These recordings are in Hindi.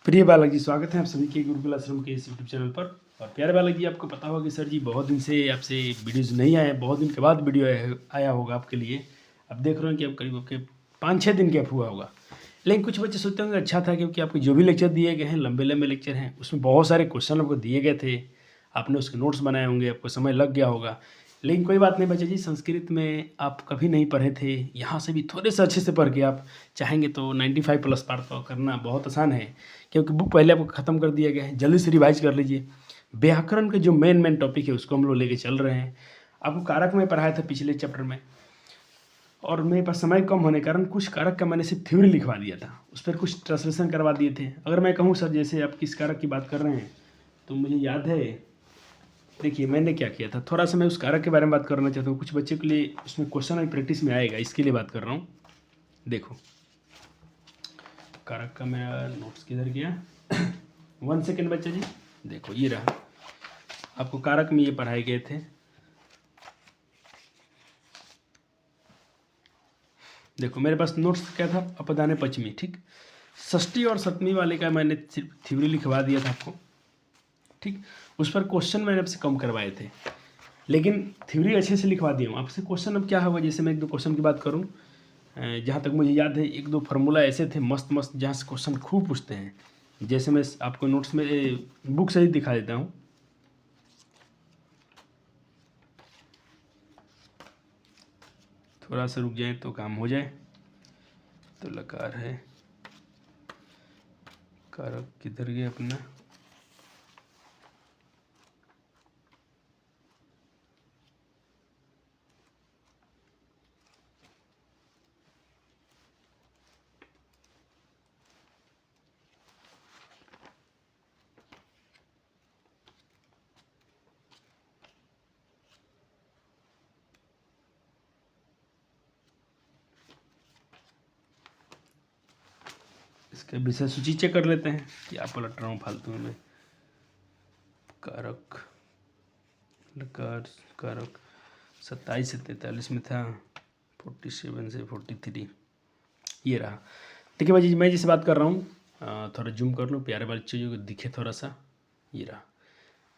प्रिय बालक जी, स्वागत है आप सभी के गुरुकुल आश्रम के इस यूट्यूब चैनल पर। और प्यारे बालक जी, आपको पता होगा कि सर जी बहुत दिन से आपसे वीडियोज़ नहीं आए, बहुत दिन के बाद वीडियो आया होगा आपके लिए। अब देख रहे हैं कि अब करीब आपके 5-6 दिन गैप हुआ होगा। लेकिन कुछ बच्चे सोचते होंगे अच्छा था, क्योंकि आपके जो भी लेक्चर दिए गए हैं लंबे लंबे लेक्चर हैं, उसमें बहुत सारे क्वेश्चन आपको दिए गए थे, आपने उसके नोट्स बनाए होंगे, आपको समय लग गया होगा। लेकिन कोई बात नहीं बच्चे जी, संस्कृत में आप कभी नहीं पढ़े थे, यहाँ से भी थोड़े से अच्छे से पढ़ के आप चाहेंगे तो 95 प्लस पार तो करना बहुत आसान है, क्योंकि बुक पहले आपको ख़त्म कर दिया गया है। जल्दी से रिवाइज कर लीजिए। व्याकरण के जो मेन टॉपिक है उसको हम लोग लेके चल रहे हैं। आपको कारक में पढ़ाया था पिछले चैप्टर में, और मेरे पास समय कम होने के कारण कुछ कारक का मैंने सिर्फ थ्योरी लिखवा दिया था, उस पर कुछ ट्रांसलेशन करवा दिए थे। अगर मैं कहूँ सर जैसे आप किस कारक की बात कर रहे हैं, तो मुझे याद है, देखिए मैंने क्या किया था, थोड़ा सा मैं उस कारक के बारे में बात करना चाहता हूँ। कुछ बच्चे के लिए उसमें क्वेश्चन और प्रैक्टिस में आएगा, इसके लिए बात कर रहा हूँ। देखो कारक का मेरा नोट्स किधर गया 1 सेकेंड बच्चा जी। देखो ये रहा, आपको कारक में ये पढ़ाए गए थे। देखो मेरे पास नोट्स क्या था, अपदाने पश्चिमी, ठीक। षष्ठी और सप्तमी वाले का मैंने सिर्फ थ्योरी लिखवा दिया था आपको, ठीक। उस पर क्वेश्चन मैंने आपसे कम करवाए थे, लेकिन थ्योरी अच्छे से लिखवा दिया हूँ आपसे। क्वेश्चन अब क्या होगा, जैसे मैं 1-2 क्वेश्चन की बात करूँ, जहाँ तक मुझे याद है 1-2 फार्मूला ऐसे थे मस्त मस्त, जहाँ से क्वेश्चन खूब पूछते हैं। जैसे मैं आपको नोट्स में बुक से ही दिखा देता हूँ। थोड़ा सा रुक जाए तो काम हो जाए। तो लकार है, कारक किधर गया अपना, इसका विषय सूची चेक कर लेते हैं। क्या पलट रहा हूँ फालतू में। कारक लकार कारक 27 से 43 में था, 47 से 43 ये रहा। देखिए भाई जी, मैं जिसे बात कर रहा हूँ, थोड़ा जूम कर लूँ प्यारे वाली चीज़ों को दिखे थोड़ा सा। ये रहा,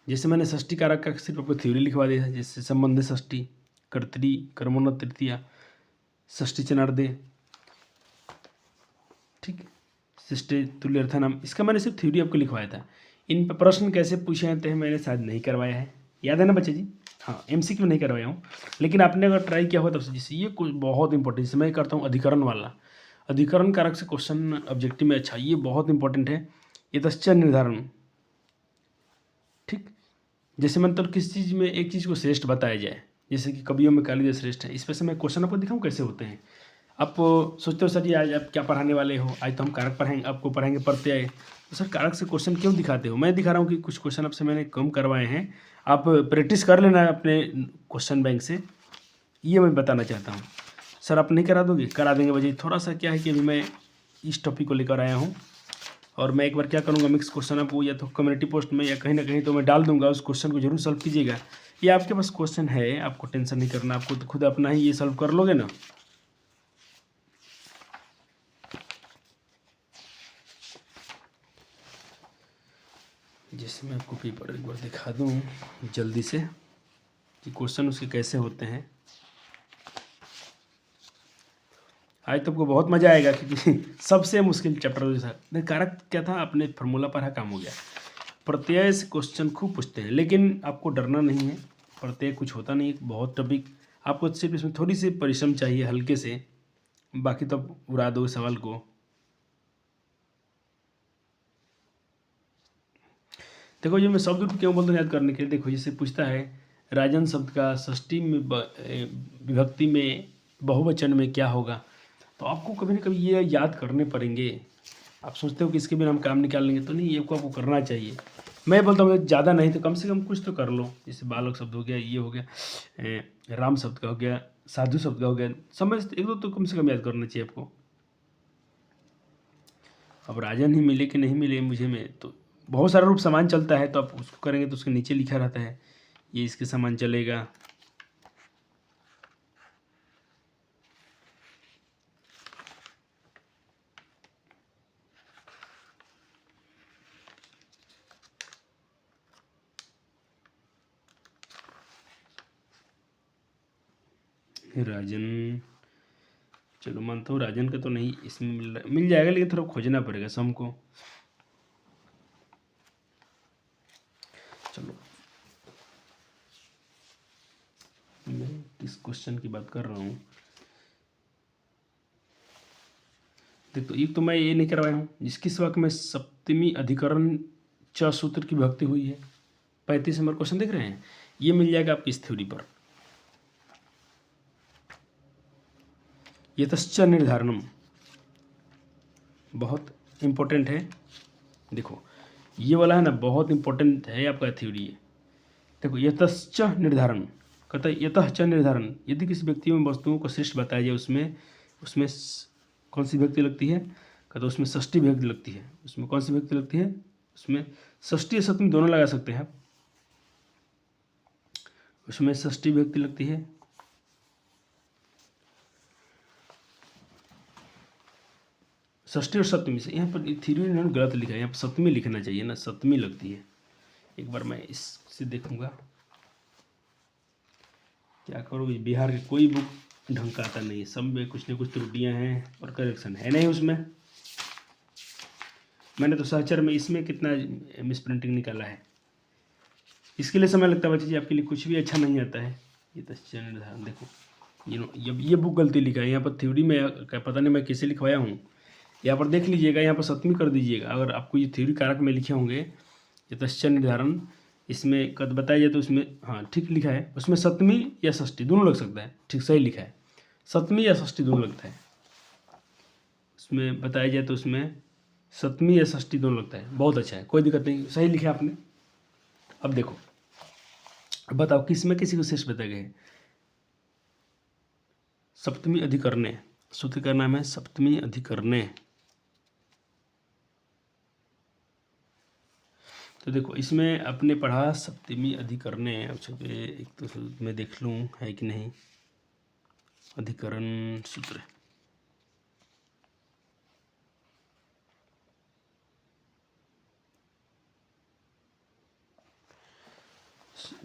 जैसे मैंने षष्ठी कारक का सिर्फ आपको थ्योरी लिखवा दिया है, जैसे संबंध षष्ठी, कर्तरी, कर्मोन्नत तृतीया, षष्ठी चनार्दे, ठीक। शिष्टे तुल्य अर्थानाम, इसका मैंने सिर्फ थ्योरी आपको लिखवाया था। इन पर प्रश्न कैसे पूछे जाते हैं मैंने शायद नहीं करवाया है, याद है ना बच्चे जी। हाँ, एमसीक्यू नहीं करवाया हूँ, लेकिन आपने अगर ट्राई किया हो तब से। जैसे ये कुछ बहुत इंपॉर्टेंट, जैसे मैं करता हूँ अधिकरण वाला, अधिकरण कारक से क्वेश्चन ऑब्जेक्टिव में, अच्छा ये बहुत इंपॉर्टेंट है। ये तश्चर्य निर्धारण, ठीक। जैसे मतलब किस चीज़ में एक चीज़ को श्रेष्ठ बताया जाए, जैसे कि कवियों में कालिदास श्रेष्ठ है, इस पर से मैं क्वेश्चन आपको दिखाऊँ कैसे होते हैं। आप सोचते हो सर जी आज आप क्या पढ़ाने वाले हो, आज तो हम कारक पढ़ाएंगे, आपको पढ़ाएंगे प्रत्यय। तो सर कारक से क्वेश्चन क्यों दिखाते हो, मैं दिखा रहा हूँ कि कुछ क्वेश्चन आपसे मैंने कम करवाए हैं, आप प्रैक्टिस कर लेना है अपने क्वेश्चन बैंक से, ये मैं बताना चाहता हूँ। सर आप नहीं करा दोगे, करा देंगे बजे। थोड़ा सा क्या है कि अभी मैं इस टॉपिक को लेकर आया हूँ, और मैं एक बार क्या करूँगा, मिक्स क्वेश्चन आपको या तो कम्युनिटी पोस्ट में या कहीं ना कहीं तो मैं डाल दूंगा, उस क्वेश्चन को जरूर सॉल्व कीजिएगा। ये आपके पास क्वेश्चन है, आपको टेंशन नहीं करना, आपको तो खुद अपना ही ये सॉल्व कर लोगे ना। जैसे मैं आपको पेपर एक बार दिखा दूँ जल्दी से कि क्वेश्चन उसके कैसे होते हैं। आज तो आपको बहुत मज़ा आएगा, क्योंकि सबसे मुश्किल चैप्टर जो था कारक क्या था, आपने फार्मूला पढ़ा, काम हो गया। प्रत्यय से क्वेश्चन खूब पूछते हैं, लेकिन आपको डरना नहीं है, प्रत्यय कुछ होता नहीं है, बहुत टॉपिक। आपको सिर्फ इसमें थोड़ी सी परिश्रम चाहिए हल्के से, बाकी तो आप उड़ा दो सवाल को। देखो ये मैं शब्द रूप क्यों बोलता हूँ याद करने के लिए। देखो जैसे पूछता है राजन शब्द का षष्ठी में विभक्ति में बहुवचन में क्या होगा, तो आपको कभी ना कभी ये याद करने पड़ेंगे। आप सोचते हो कि इसके बिना हम काम निकाल लेंगे, तो नहीं, ये आपको करना चाहिए। मैं बोलता हूँ ज़्यादा नहीं तो कम से कम कुछ तो कर लो। जैसे बालक शब्द हो गया, ये हो गया, राम शब्द का हो गया, साधु शब्द का हो गया, समझ 1-2 तो कम से कम याद करना चाहिए आपको। अब राजन ही मिले कि नहीं मिले मुझे में, तो बहुत सारा रूप समान चलता है, तो आप उसको करेंगे तो उसके नीचे लिखा रहता है ये इसके समान चलेगा। राजन, चलो मानता हूँ राजन का तो नहीं इसमें मिल जाएगा, लेकिन थोड़ा खोजना पड़ेगा सम को। चलो मैं किस क्वेश्चन की बात कर रहा हूँ, देखो एक तो मैं ये नहीं करवाया हूँ जिस वाक्य में सप्तमी अधिकरण च सूत्र की विभक्ति हुई है। 35 नंबर क्वेश्चन देख रहे हैं, ये मिल जाएगा आपकी इस थ्योरी पर। यतश्च निर्धारणम बहुत इम्पोर्टेंट है, देखो ये वाला है ना बहुत इम्पोर्टेंट है आपका थ्योरी है। देखो यतश्च निर्धारण कहता है, यतः च निर्धारण, यदि किसी व्यक्ति में वस्तुओं को श्रेष्ठ बताया जाए उसमें उसमें कौन सी विभक्ति लगती है, कहते उसमें षष्ठी विभक्ति लगती है। उसमें कौन सी विभक्ति लगती है, उसमें षष्ठी या सप्तमी दोनों लगा सकते हैं आप, उसमें षष्ठी विभक्ति लगती है। षष्ठी और सप्तमी से, यहाँ पर थ्योरी इन्होंने गलत लिखा है, यहाँ पर सप्तमी लिखना चाहिए ना, सप्तमी लगती है। एक बार मैं इससे देखूंगा क्या करूँ, बिहार की कोई बुक ढंग का आता नहीं है, सब में कुछ न कुछ त्रुटियाँ हैं और करेक्शन है नहीं उसमें। मैंने तो सहचर में इसमें कितना मिस प्रिंटिंग निकाला है, इसके लिए समय लगता है बच्चे जी, आपके लिए कुछ भी अच्छा नहीं आता है। ये तो निर्धारण देखो ये बुक गलती लिखा है, यहाँ पर थ्योरी में पता नहीं मैं कैसे लिखवाया हूँ, यहाँ पर देख लीजिएगा, यहाँ पर सप्तमी कर दीजिएगा। अगर आपको ये थ्योरी कारक में लिखे होंगे यतश्च निर्धारण, इसमें कद बताया जाए तो उसमें हाँ ठीक लिखा है, उसमें सप्तमी या षष्ठी दोनों लग सकता है, ठीक सही लिखा है, सप्तमी या षष्ठी दोनों लगता है। उसमें बताया जाए तो उसमें सप्तमी या षष्ठी दोनों लगता है, बहुत अच्छा है, कोई दिक्कत नहीं, सही लिखा आपने। अब देखो अब बताओ किसमें किसी को श्रेष्ठ बताया गया है, सप्तमी अधिकरणे, सूत्र का नाम है सप्तमी अधिकरणे। तो देखो इसमें आपने पढ़ा सप्तमी अधिकरणे, अच्छा एक तो मैं देख लूँ है कि नहीं, अधिकरण सूत्र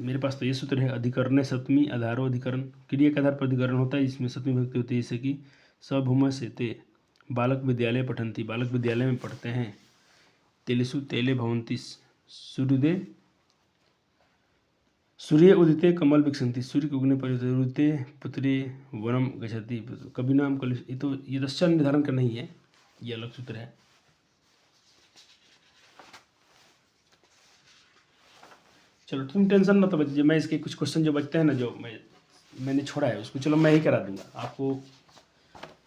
मेरे पास तो ये सूत्र है, अधिकरणे सप्तमी आधारो अधिकरण, क्रिया के आधार पर अधिकरण होता है, इसमें सप्तमी विभक्ति होती है, जैसे कि सभूम सेते बालक विद्यालय पठन्ति, बालक विद्यालय में पढ़ते हैं, तेलेसु तेले भवन्ति सूर्योदय सूर्य उदिते कमल विकसन्ति, सूर्य के उगने पर उदिते पुत्री वनम गच्छति, कभी नाम कल, ये तो ये दस्या निर्धारण का नहीं है, ये अलग सूत्र है। चलो तुम टेंशन ना तो बच्चे, मैं इसके कुछ क्वेश्चन जो बचते हैं ना, जो मैंने छोड़ा है उसको चलो मैं ही करा दूंगा आपको।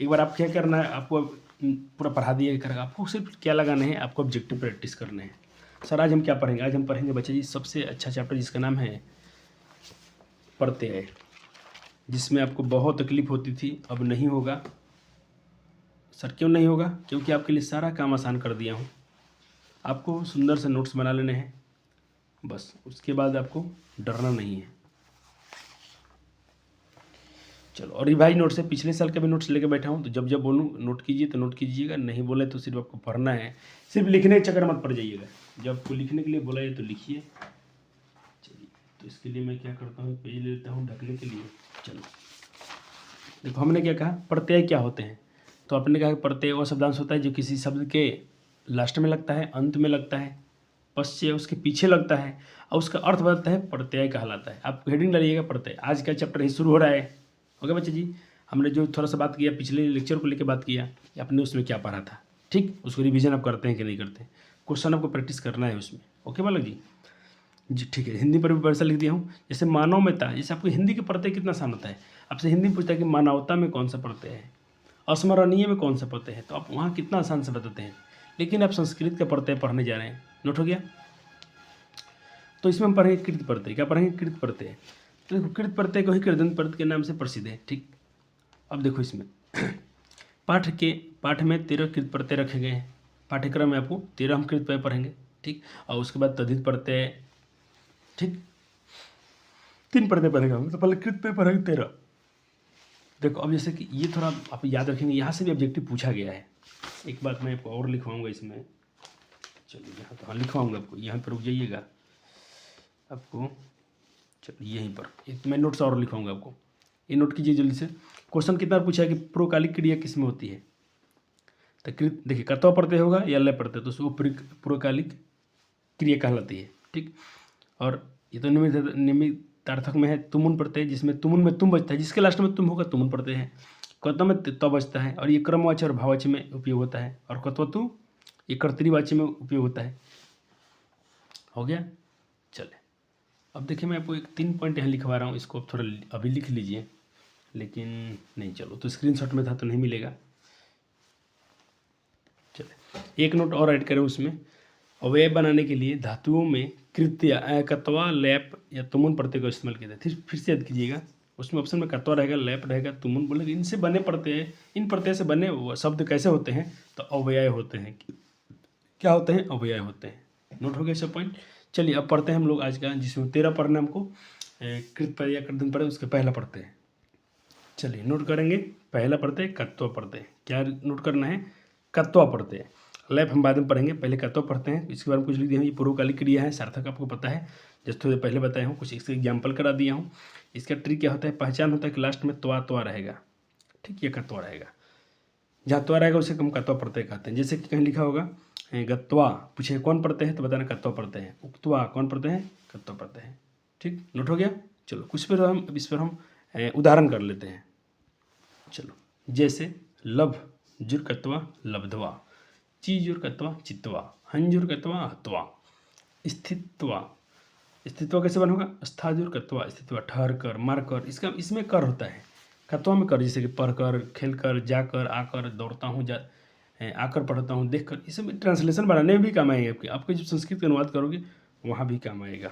एक बार आप क्या करना है, आपको पूरा पढ़ा दिया करेगा, आपको सिर्फ क्या लगाना है, आपको ऑब्जेक्टिव प्रैक्टिस करना है। सर आज हम क्या पढ़ेंगे, आज हम पढ़ेंगे बच्चे जी सबसे अच्छा चैप्टर जिसका नाम है प्रत्यय, जिसमें आपको बहुत तकलीफ होती थी, अब नहीं होगा। सर क्यों नहीं होगा, क्योंकि आपके लिए सारा काम आसान कर दिया हूँ। आपको सुंदर से नोट्स बना लेने हैं बस, उसके बाद आपको डरना नहीं है। चलो, और ये भाई नोट्स है, पिछले साल का भी नोट्स लेके बैठा हूँ, तो जब जब बोलूँ नोट कीजिए तो नोट कीजिएगा, नहीं बोले तो सिर्फ आपको पढ़ना है, सिर्फ लिखने के चक्कर मत पड़ जाइएगा। जब आपको लिखने के लिए बोला जाए तो लिखिए। चलिए, तो इसके लिए मैं क्या करता हूँ, पेज ले लेता हूँ ढकने के लिए। चलो देखो हमने क्या कहा, प्रत्यय क्या होते हैं, तो आपने कहा प्रत्यय वो शब्दांश होता है जो किसी शब्द के लास्ट में लगता है, अंत में लगता है, पश्च उसके पीछे लगता है, और उसका अर्थ बदलता है, प्रत्यय कहलाता है। आप हेडिंग डालिएगा प्रत्यय। आज का चैप्टर ही शुरू हो रहा है, ओके बच्चे जी। हमने जो थोड़ा सा बात किया पिछले लेक्चर को लेकर बात किया कि आपने उसमें क्या पढ़ा था, ठीक, उसको रिवीजन आप करते हैं कि नहीं करते, क्वेश्चन आपको प्रैक्टिस करना है उसमें, ओके बालक जी। जी ठीक है, हिंदी पर भी वैसा लिख दिया हूँ, जैसे मानवता, जैसे आपको हिंदी के प्रत्यय कितना आसान होता है, आपसे हिंदी में पूछता है कि मानवता में कौन सा प्रत्यय है, अस्मरणीय में कौन सा प्रत्यय है, तो आप वहाँ कितना आसान से बताते हैं। लेकिन आप संस्कृत का प्रत्यय पढ़ने जा रहे हैं, नोट हो गया। तो इसमें हम पढ़ेंगे कृत प्रत्यय, क्या पढ़ेंगे, कृत प्रत्यय। तो देखो कृत प्रत्यय को ही कृदंत प्रत्यय के नाम से प्रसिद्ध है, ठीक। अब देखो इसमें पाठ में 13 कृत प्रत्यय रखे गए हैं, पाठ्यक्रम में आपको 13 हम कृत प्रत्यय पढ़ेंगे, ठीक। और उसके बाद तद्धित प्रत्यय, ठीक, 3 प्रत्यय पढ़ेगा, तो पहले कृत प्रत्यय पढ़ेंगे 13। देखो अब जैसे कि ये थोड़ा आप याद रखेंगे, यहाँ से भी ऑब्जेक्टिव पूछा गया है। एक बात मैं आपको और लिखवाऊंगा इसमें, चलिए यहाँ तो हाँ लिखवाऊंगा आपको, यहाँ पर रुक जाइएगा आपको, चलिए यहीं पर एक मैं नोट्स और लिखवाऊंगा आपको। ये नोट कीजिए जल्दी से। क्वेश्चन कितना पूछा है कि पूर्वकालिक क्रिया किस में होती है, तो कृत देखिए कर्तव्य प्रत्यय होगा या लय प्रत्यय, तो उसको पूर्वकालिक क्रिया कहलाती है। ठीक, और ये तो निमित्तार्थक में है तुमुन प्रत्यय, जिसमें तुमुन में तुम बचता है, जिसके लास्ट में तुम होगा तुमुन प्रत्यय है। कर्तव्य में त बचता है, और ये क्रमवाच्य और भाववाच्य में उपयोग होता है, और कर्तव्य ये कर्तृवाच्य में उपयोग होता है। हो गया, चले अब देखिए मैं आपको एक 3 पॉइंट यहाँ लिखवा रहा हूँ, इसको थोड़ा अभी लिख लीजिए, लेकिन नहीं चलो तो स्क्रीनशॉट में था तो नहीं मिलेगा। चले एक नोट और ऐड करें उसमें, अवयव बनाने के लिए धातुओं में कृत्य कत्वा लैप या तुमुन प्रत्यय का इस्तेमाल किया जाता है। फिर से याद कीजिएगा, उसमें ऑप्शन में कत्वा रहेगा, लैप रहेगा, तुमुन बोलेगा। इनसे बने प्रत्यय, इन प्रत्यय से बने शब्द कैसे होते हैं, तो अव्यय होते हैं। क्या होते हैं, अव्यय होते हैं। नोट हो गया सब पॉइंट। चलिए अब पढ़ते हैं हम लोग आज का, जिसमें 13 पढ़ना हमको, कृत पर या कृतन पर, उसके पहला पढ़ते हैं। चलिए नोट करेंगे, पहला पढ़ते हैं कत्वा पढ़ते। क्या नोट करना है, कत्वा पढ़ते हैं। लैप हम बाद में पढ़ेंगे, पहले कत्वा पढ़ते हैं। इसके बारे में कुछ लिख दिया हूँ, ये पूर्वकालिक क्रिया है, सार्थक आपको पता है, जैसे थोड़े पहले बताया हूँ, कुछ इसके एग्जाम्पल करा दिया हूँ। इसका ट्रिक क्या होता है, पहचान होता है कि लास्ट में त्वा रहेगा। ठीक, ये कत्वा रहेगा, जहाँ त्वा रहेगा उसे हम कत्वा प्रत्यय कहते हैं। जैसे कि कहीं लिखा होगा गत्वा, पूछे कौन पढ़ते हैं, तो बताना कत्वा पढ़ते हैं। उक्त्वा कौन पढ़ते हैं, कत्वा पढ़ते हैं। ठीक, नोट हो गया। चलो कुछ पर हम इस पर हम उदाहरण कर लेते हैं। चलो जैसे लभ जुर्कत्वा लब्ध्वा, चीजुर्कत्वा चित्वा, हंजुर्कत्वा हत्वा, स्थित्वा, स्थित्वा कैसे बन होगा, स्थाजुर्कत्वा स्थित्वा, ठहर कर, मार कर, इसका इसमें कर होता है। कत्वा में कर, जैसे कि पढ़ कर, खेल कर, जाकर, आकर, दौड़ता हूँ, आकर पढ़ता हूँ, देख कर, इसमें ट्रांसलेशन बनाने में भी काम आएगा। आपके आपको जब संस्कृत का अनुवाद करोगे वहाँ भी काम आएगा।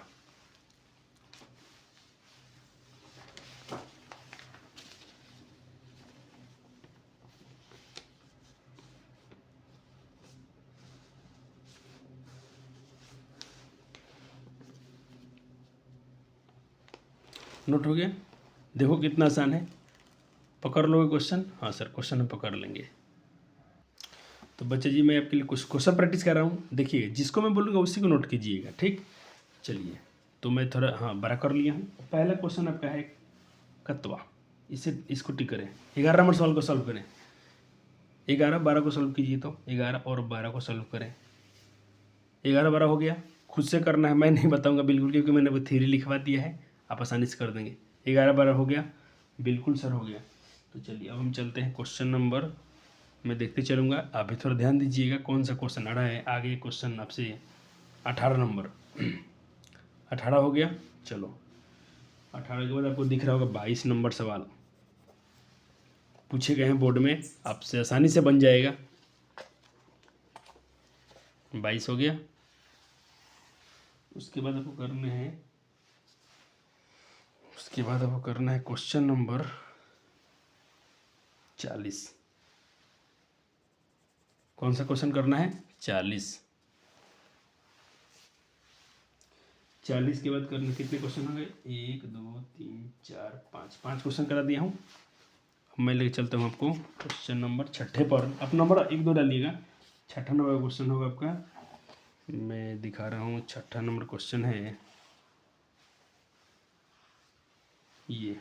नोट हो गया, देखो कितना आसान है, पकड़ लोगे क्वेश्चन। हाँ सर क्वेश्चन हम पकड़ लेंगे। तो बच्चे जी मैं आपके लिए कुछ क्वेश्चन प्रैक्टिस कर रहा हूँ, देखिए जिसको मैं बोलूँगा उसी को नोट कीजिएगा। ठीक, चलिए तो मैं थोड़ा हाँ बड़ा कर लिया हूँ। पहला क्वेश्चन आपका है कत्वा, इसको टिक करें, 11 नंबर सवाल को सॉल्व करें। 11 12 को सॉल्व कीजिए, तो 11 और 12 को सॉल्व करें। 11 12 हो गया, खुद से करना है, मैं नहीं बताऊंगा बिल्कुल, क्योंकि मैंने वो थ्योरी लिखवा दिया है, आप आसानी से कर देंगे। 11 12 हो गया, बिल्कुल सर हो गया। तो चलिए अब हम चलते हैं क्वेश्चन नंबर, मैं देखते चलूँगा, आप भी थोड़ा ध्यान दीजिएगा कौन सा क्वेश्चन आ रहा है। आगे क्वेश्चन आपसे 18 नंबर 18 हो गया। चलो 18 के बाद आपको दिख रहा होगा 22 नंबर सवाल पूछे गए हैं बोर्ड में, आपसे आसानी से बन जाएगा। 22 हो गया। उसके बाद आपको करना है क्वेश्चन नंबर 40। कौन सा क्वेश्चन करना है, 40। 40 के बाद करने कितने क्वेश्चन हो गए, 1 2 3 4 5 क्वेश्चन करा दिया हूँ। अब मैं लेके चलता हूँ आपको क्वेश्चन नंबर 6 पर, आप नंबर 1 2 डालिएगा। 6 नंबर क्वेश्चन होगा आपका, मैं दिखा रहा हूँ। 6 नंबर क्वेश्चन है ये,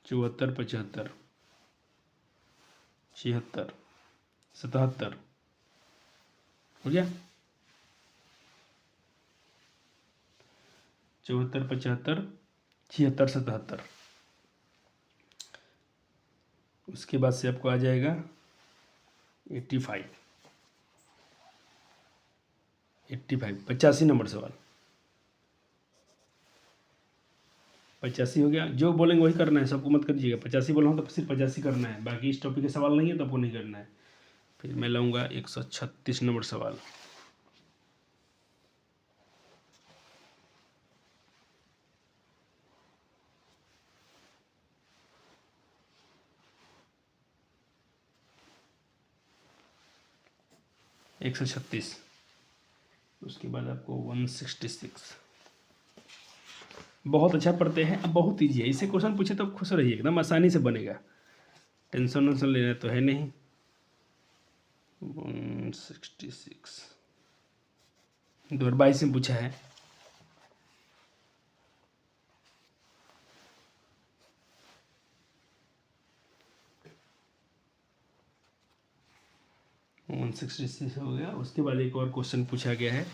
चौहत्तर 75 76 77 हो गया। 74 75 76 77। उसके बाद से आपको आ जाएगा 85 85 नंबर सवाल। 85 हो गया, जो बोलेंगे वही करना है, सबको मत करिएगा। 85 बोला हूँ तो सिर्फ 85 करना है, बाकी इस टॉपिक के सवाल नहीं है तो आपको नहीं करना है। फिर मैं लाऊंगा 136 नंबर सवाल। एक 136, उसके बाद आपको 166। बहुत अच्छा पढ़ते हैं, अब बहुत ईजी है, इससे क्वेश्चन पूछे तो खुश रहिए, एकदम आसानी से बनेगा, टेंशन वेंशन लेना तो है नहीं। 166 2022 में पूछा है, 166 हो गया। उसके बाद एक और क्वेश्चन पूछा गया है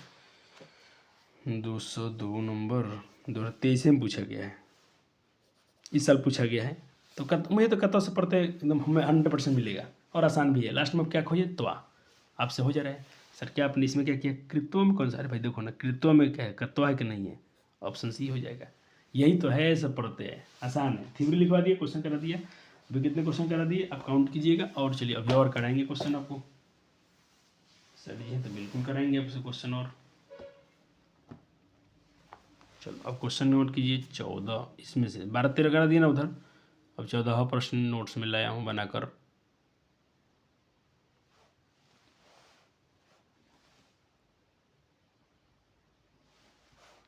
202 नंबर 2023 में पूछा गया है, इस साल पूछा गया है। तो मुझे तो कतौ से पढ़ते एकदम हमें 100% मिलेगा और आसान भी है। लास्ट में क्या खोजिए तो आपसे हो जा रहा है। सर क्या आपने इसमें क्या किया, कृत्वा में कौन सा, अरे भाई देखो ना कृत्वा में क्या है, कत्वा है कि नहीं है, ऑप्शन सी हो जाएगा। यही तो है, सब पढ़ते हैं, आसान है। थ्योरी लिखवा दिया, क्वेश्चन करा दिया। अभी कितने क्वेश्चन करा दिए आप काउंट कीजिएगा। और चलिए अभी और कराएंगे क्वेश्चन आपको। सर ये तो बिल्कुल कराएंगे आपसे क्वेश्चन और। चलो अब क्वेश्चन नोट कीजिए 14, इसमें से 12-13 करा दिए ना उधर। अब 14 प्रश्न नोट्स में लाया हूँ बनाकर।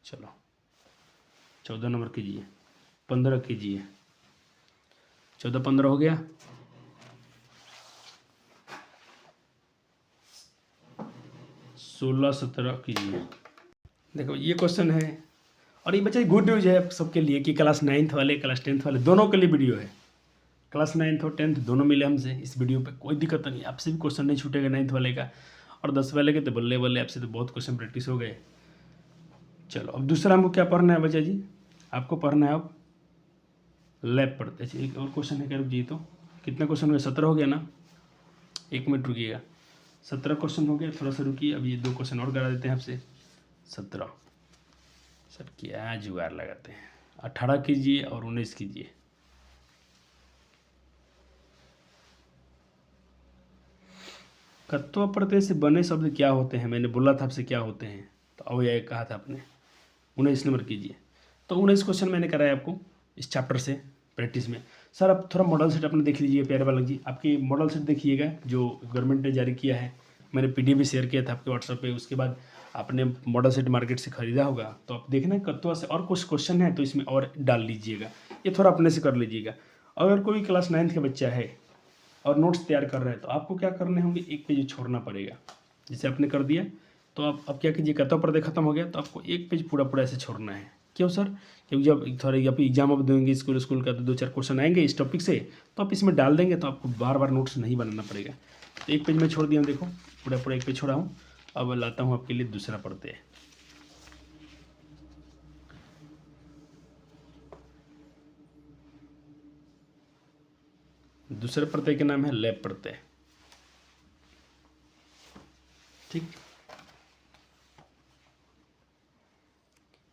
चलो 14 नंबर कीजिए, 15 कीजिए। 14-15 हो गया। 16-17 कीजिए। देखो ये क्वेश्चन है, और ये बच्चे गुड न्यूज़ है आप सबके लिए कि क्लास 9th वाले क्लास 10th वाले दोनों के लिए वीडियो है। क्लास 9th और 10th दोनों मिले हमसे इस वीडियो पे, कोई दिक्कत नहीं, आपसे भी क्वेश्चन नहीं छूटेगा 9th वाले का। और 10 वाले के तो बल्ले बल्ले, आपसे तो बहुत क्वेश्चन प्रैक्टिस हो गए। चलो अब दूसरा हमको क्या पढ़ना है बच्चा जी, आपको पढ़ना है अब लैब पढ़ते हैं। एक और क्वेश्चन है क्या, रुक जी, तो कितना क्वेश्चन हो गया, 17 हो गया ना। 1 मिनट रुकिएगा, 17 क्वेश्चन हो गया, थोड़ा सा रुकिए। अब ये 2 क्वेश्चन और करा देते हैं आपसे। 17 सर क्या जुगाड़ लगाते हैं। 18 कीजिए और 19 कीजिए। कत्वा प्रत्यय से बने शब्द क्या होते हैं, मैंने बोला था आपसे क्या होते हैं, तो अवयय कहा था आपने। 19 नंबर कीजिए। तो 19 क्वेश्चन मैंने कराया आपको इस चैप्टर से प्रैक्टिस में। सर अब थोड़ा मॉडल सेट अपने देख लीजिए प्यारे बालक जी, आपकी मॉडल सेट देखिएगा जो गवर्नमेंट ने जारी किया है। मैंने पीडीएफ भी शेयर किया था आपके व्हाट्सएप पे। उसके बाद आपने मॉडल सेट मार्केट से खरीदा होगा, तो आप देखना कत्वा से और कुछ क्वेश्चन है तो इसमें और डाल लीजिएगा। ये थोड़ा अपने से कर लीजिएगा। अगर कोई क्लास 9th का बच्चा है और नोट्स तैयार कर रहे हैं तो आपको क्या करने होंगे, एक पेज छोड़ना पड़ेगा। जैसे आपने कर दिया तो आप अब क्या कीजिए, कत्वा प्रत्यय खत्म हो गया तो आपको एक पेज पूरा पूरा ऐसे छोड़ना है। क्यों सर, क्योंकि जब थोड़ा आप एग्जाम अब देंगे स्कूल का तो 2-4 क्वेश्चन आएंगे इस टॉपिक से, तो आप इसमें डाल देंगे तो आपको बार बार नोट्स नहीं बनाना पड़ेगा। तो एक पेज में छोड़ दिया हूँ, देखो पूरा पूरा एक पेज छोड़ा हूँ। अब लाता हूँ आपके लिए दूसरा प्रत्यय। दूसरे प्रत्यय के नाम है लैब प्रत्यय। ठीक,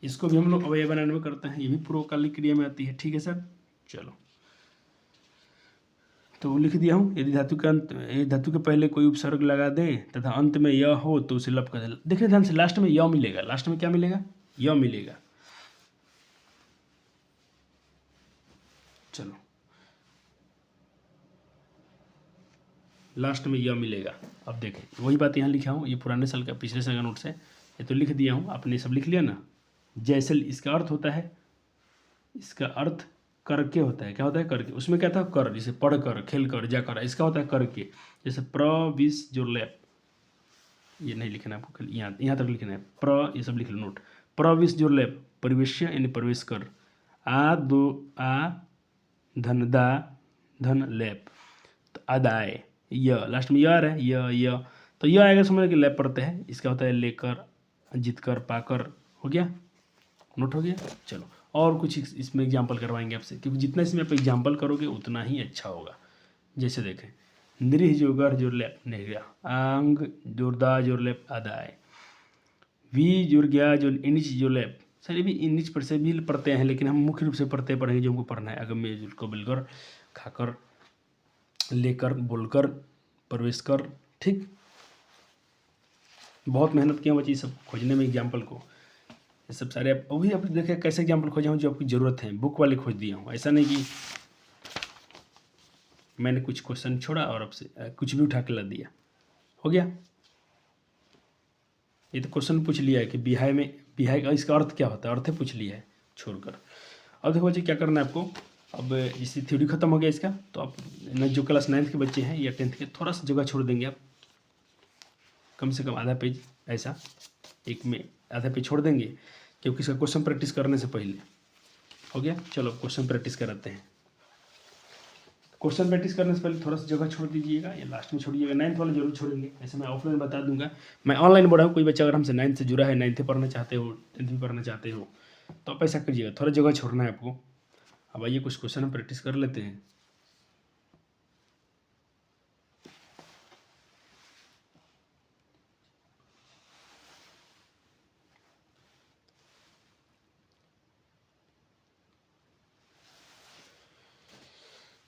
इसको भी हम लोग अवयव बनाने में करते हैं, ये भी पूर्वकालिक क्रिया में आती है। ठीक है सर, चलो तो लिख दिया हूँ। यदि धातु के अंत, यदि धातु के पहले कोई उपसर्ग लगा दें तथा अंत में य हो तो उसे लप कर दे। देखिए ध्यान से, लास्ट में य मिलेगा। लास्ट में क्या मिलेगा, य मिलेगा। चलो लास्ट में य मिलेगा। अब देखें वही बात यहाँ लिखा हूँ, ये पुराने साल का पिछले साल का नोट्स है, ये तो लिख दिया हूँ। आपने सब लिख लिया ना। जैसे इसका अर्थ होता है, इसका अर्थ करके होता है। क्या होता है, करके। उसमें क्या था, कर, जैसे पढ़ कर, खेल कर, जा कर, इसका होता है करके। जैसे प्रविश जो लैप, ये नहीं लिखना है आपको, यहाँ तक लिखना है। ये सब लिख लो नोट। प्रविश जो लैप, प्रवेश यानी प्रवेश कर। आ धन दा धन लैप, तो अदाय, य लास्ट में य आ रहा है, य तो य आएगा, समझ कि लैप पढ़ते हैं। इसका होता है लेकर, जीत कर, पाकर। हो गया, नोट हो गया। चलो और कुछ इसमें एग्जाम्पल करवाएंगे आपसे, क्योंकि जितना इसमें आप एग्जाम्पल करोगे उतना ही अच्छा होगा। जैसे देखें, नृह जो गर जोर लैप नेगा, आंग जोरदा जोर लैप आदाय, वी जोर गया जो इनिच जो लैप। सर ये भी इनिच पर से भी पढ़ते हैं, लेकिन हम मुख्य रूप से पढ़ेंगे जो हमको पढ़ना है। अगम्य को बिलकर, खाकर, लेकर, बोलकर, प्रवेश कर। ठीक, बहुत मेहनत किया बच्चे सब खोजने में एग्जाम्पल को। ये सब सारे आप वही आप देखें कैसे एग्जाम्पल खोजा हूँ जो आपकी ज़रूरत है, बुक वाले खोज दिया हूँ। ऐसा नहीं कि मैंने कुछ क्वेश्चन छोड़ा और आपसे कुछ भी उठा के ला दिया। हो गया, ये तो क्वेश्चन पूछ लिया है कि बिहाय का इसका अर्थ क्या होता है, अर्थ पूछ लिया है छोड़कर। अब देखो बच्चे क्या करना है आपको। अब जैसे थ्योरी खत्म हो गया इसका, तो आप जो क्लास 9th के बच्चे हैं या 10th के, थोड़ा सा जगह छोड़ देंगे आप, कम से कम आधा पेज, ऐसा एक में आधा पेज छोड़ देंगे, क्योंकि इसका क्वेश्चन प्रैक्टिस करने से पहले। हो गया, चलो क्वेश्चन प्रैक्टिस कराते हैं। क्वेश्चन प्रैक्टिस करने से पहले थोड़ा सा जगह छोड़ दीजिएगा, या लास्ट में छोड़िएगा। 9th वाले जरूर छोड़ेंगे, ऐसे मैं ऑफलाइन बता दूंगा। मैं ऑनलाइन बोल रहा हूँ, कोई बच्चा अगर हमसे 9th से जुड़ा है, 9th पढ़ना चाहते हो, 10th भी पढ़ना चाहते हो, तो आप ऐसा करिएगा, थोड़ा जगह छोड़ना है आपको। अब आइए कुछ क्वेश्चन हम प्रैक्टिस कर लेते हैं।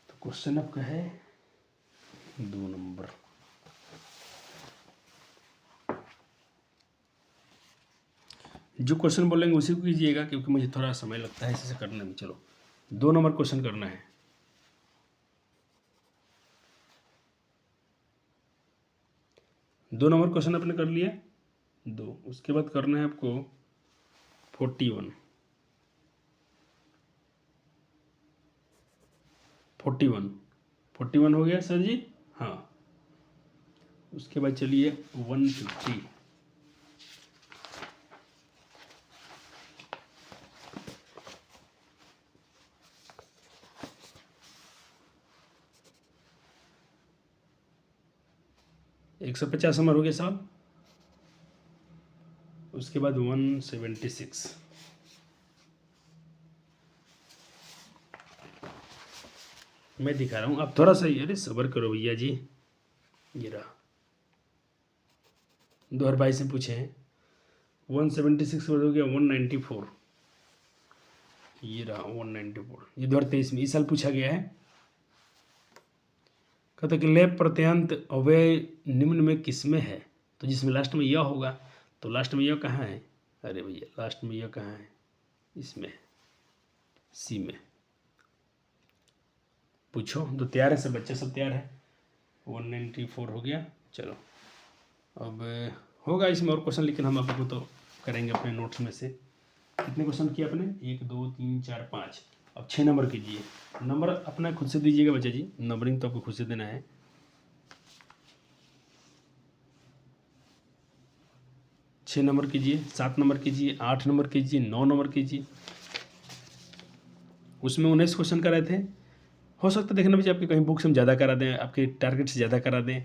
तो क्वेश्चन आपका है 2 नंबर। जो क्वेश्चन बोलेंगे उसी को कीजिएगा, क्योंकि मुझे थोड़ा समय लगता है इसे करने में। चलो 2 नंबर क्वेश्चन करना है। दो नंबर क्वेश्चन आपने कर लिया 2, उसके बाद करना है आपको 41 हो गया सर जी? हाँ। उसके बाद चलिए 150। एक 150 नंबर हो गया साहब। उसके बाद 176। मैं दिखा रहा हूँ, आप थोड़ा सा, अरे सब्र करो भैया जी। ये रहा 2022 में पूछे हैं। 176 के बाद हो गया 194। ये रहा 194, ये 2023 में, इस साल पूछा गया है। कहते कि लेप प्रत्यंत अव्यय निम्न में किसमें है? तो जिसमें लास्ट में यह होगा, तो लास्ट में यह कहाँ है? अरे भैया लास्ट में यह कहाँ है? इसमें, सी में। पूछो, तो तैयार है सब बच्चे, सब तैयार है। 194 हो गया। चलो अब होगा इसमें और क्वेश्चन, लेकिन हम आपको तो करेंगे अपने नोट्स में से। कितने क्वेश्चन किए आपने? 1 2 3 4 5। अब 6 नंबर कीजिए। नंबर अपना खुद से दीजिएगा बच्चा जी, नंबरिंग तो आपको खुद से देना है। 6 नंबर कीजिए, 7 नंबर कीजिए, 8 नंबर कीजिए, 9 नंबर कीजिए। उसमें 19 क्वेश्चन कराए थे। हो सकता है देखना बच्चे आपके कहीं बुक से हम ज़्यादा करा दें, आपके टारगेट से ज़्यादा करा दें।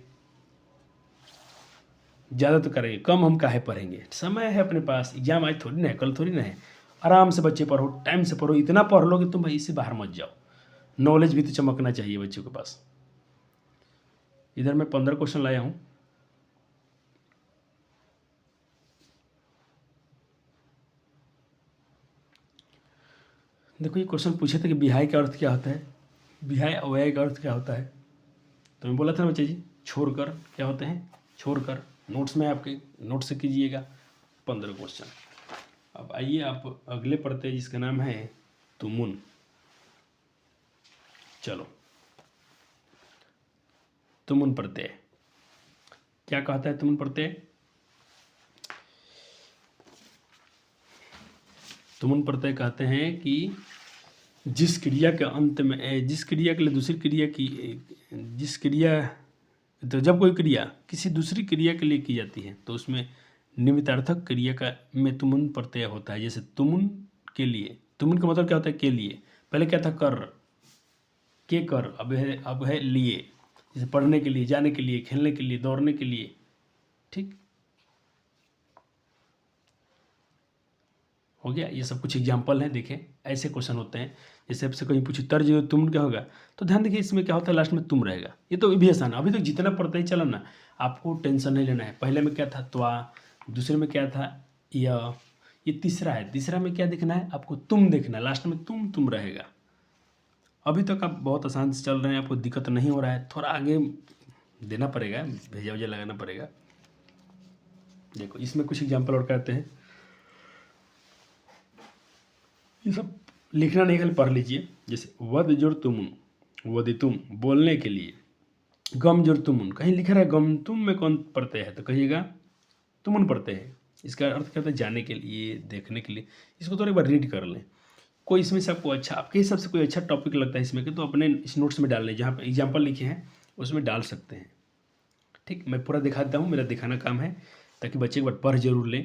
ज़्यादा तो करेंगे, कम हम काहे पढ़ेंगे? समय है अपने पास, एग्जाम आज थोड़ी ना है, कल थोड़ी ना है। आराम से बच्चे पढ़ो, टाइम से पढ़ो। इतना पढ़ लो कि तुम भाई इससे बाहर मत जाओ। नॉलेज भी तो चमकना चाहिए बच्चों के पास। इधर मैं 15 क्वेश्चन लाया हूँ। देखो ये क्वेश्चन पूछे थे कि विहाय का अर्थ क्या होता है, विहाय अव्यय का अर्थ क्या होता है। तो मैं बोला था ना बच्चे जी, छोड़कर क्या होते हैं? छोड़कर। नोट्स में आपके नोट से कीजिएगा 15 क्वेश्चन। अब आइए आप अगले पढ़ते हैं, जिसका नाम है तुमुन। चलो तुमुन प्रत्यय क्या कहता है? तुमुन प्रत्यय, तुमुन प्रत्यय कहते हैं कि जिस क्रिया के अंत में, जिस क्रिया के लिए दूसरी क्रिया की, जिस क्रिया, तो जब कोई क्रिया किसी दूसरी क्रिया के लिए की जाती है तो उसमें निमित्तार्थक क्रिया का में तुमुन प्रत्यय होता है। जैसे तुमुन के लिए, तुमुन का मतलब क्या होता है? के लिए। पहले क्या था? कर, के कर, अब है लिए। जैसे पढ़ने के लिए, जाने के लिए, खेलने के लिए, दौड़ने के लिए। ठीक हो गया। ये सब कुछ एग्जाम्पल हैं, देखें ऐसे क्वेश्चन होते हैं। जैसे आपसे कहीं पूछे तर्ज तुम क्या होगा, तो ध्यान देखिए इसमें क्या होता है, लास्ट में तुम रहेगा। ये तो भी आसान है, अभी तो जितना पढ़ते ही चला ना, आपको टेंशन नहीं लेना है। पहले में क्या था? त्वा, दूसरे में क्या था? ये तीसरा है, तीसरा में क्या देखना है आपको? तुम देखना है, लास्ट में तुम रहेगा। अभी तक आप बहुत आसान से चल रहे हैं, आपको दिक्कत नहीं हो रहा है। थोड़ा आगे देना पड़ेगा, भेजा भेजा लगाना पड़ेगा। देखो इसमें कुछ एग्जाम्पल और करते हैं। ये सब लिखना नहीं, खाली पढ़ लीजिए। जैसे वद जुर तुमुन, वद तुम, बोलने के लिए। गम जुर तुमुन, कहीं लिखा है गम तुम में कौन प्रत्यय है, तो कहिएगा तुमुन प्रत्यय है। इसका अर्थ क्या होता है? जाने के लिए, देखने के लिए। इसको तो एक बार रीड कर लें। कोई इसमें से आपको अच्छा, आपके हिसाब से कोई अच्छा टॉपिक लगता है इसमें के, तो अपने इस नोट्स में डाल लें, जहाँ पर एग्जाम्पल लिखे हैं उसमें डाल सकते हैं। ठीक, मैं पूरा दिखा देता हूँ, मेरा दिखाना काम है, ताकि बच्चे एक बार पढ़ जरूर लें,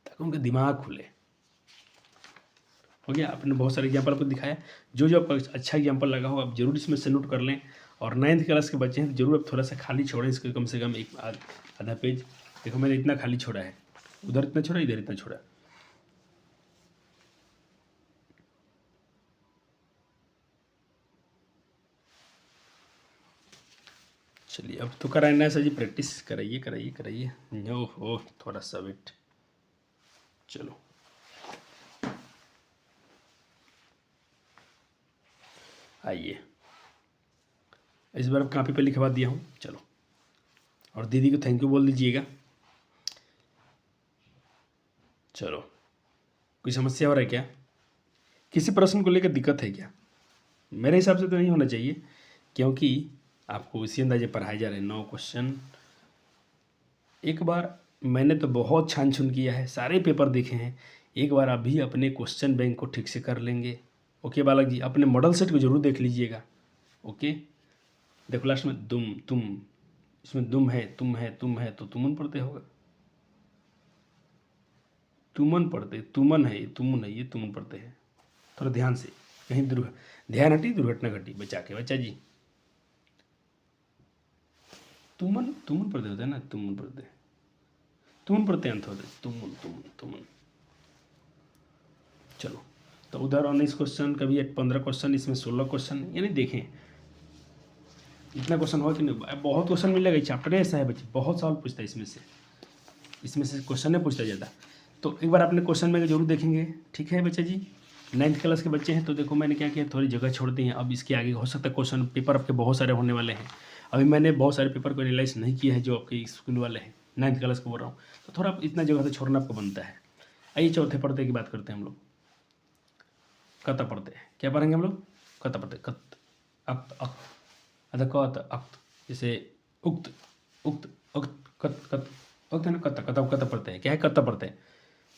ताकि उनका दिमाग खुले। हो गया, आपने बहुत सारे एग्जाम्पल आपको दिखाया। जो जो आपको अच्छा एग्जाम्पल लगा हो आप जरूर इसमें से नोट कर लें, और 9th क्लास के बच्चे हैं तो जरूर आप थोड़ा सा खाली छोड़ें इसको, कम से कम एक आधा पेज। देखो मैंने इतना खाली छोड़ा है, उधर इतना छोड़ा, इधर इतना छोड़ा। चलिए अब तो कराना है सर जी, प्रैक्टिस कराइए कराइए कराइए। ओह थोड़ा सा वेट। चलो आइए, इस बार कॉपी पे लिखवा दिया हूँ। चलो, और दीदी को थैंक यू बोल दीजिएगा। चलो, कोई समस्या हो रहा है क्या? किसी प्रश्न को लेकर दिक्कत है क्या? मेरे हिसाब से तो नहीं होना चाहिए, क्योंकि आपको इसी अंदाजे पढ़ाए जा रहे हैं 9 क्वेश्चन। एक बार मैंने तो बहुत छान छुन किया है, सारे पेपर देखे हैं। एक बार आप भी अपने क्वेश्चन बैंक को ठीक से कर लेंगे। ओके बालक जी, अपने मॉडल सेट को जरूर देख लीजिएगा। ओके, देखो लास्ट में तुम, इसमें तुम है तो तुमन पढ़ते होगा, तुमन पढ़ते, तुमन है ये तुमन पढ़ते हैं। थोड़ा ध्यान से, कहीं ध्यान हटी, दुर्घटना घटी, बचा के बच्चा जी। तुमन पढ़ते होते हैं ना, तुमन पढ़ते अंत होते, तुमन। चलो, तो उधर 19 क्वेश्चन, कभी 15 क्वेश्चन, इसमें 16 क्वेश्चन, यानी देखें इतना क्वेश्चन हो कि नहीं। बहुत क्वेश्चन मिलेगा, चैप्टर ऐसा है बच्चे, बहुत सवाल पूछता है इसमें से क्वेश्चन नहीं पूछता ज़्यादा। तो एक बार अपने क्वेश्चन में जरूर देखेंगे, ठीक है बच्चा जी। 9th क्लास के बच्चे हैं तो देखो मैंने क्या किया, थोड़ी जगह छोड़ दी है। अब इसके आगे हो सकता है क्वेश्चन पेपर आपके बहुत सारे होने वाले हैं। अभी मैंने बहुत सारे पेपर को एनालाइज नहीं किया है जो आपके स्कूल वाले हैं, 9th क्लास को बोल रहा हूँ, तो थोड़ा इतना जगह तो छोड़ना आपको बनता है। आइए चौथे पर्दे की बात करते हैं हम लोग। कत पढ़ते हैं, क्या पढ़ेंगे हम लोग? कत पढ़ते, कत, अक्त, अक्त, अध कत, अक्त, जैसे उक्त, उक्त, अक्त, कत, कत, अक्त है ना, कत, कत पढ़ते हैं। क्या है? कत पढ़ते हैं।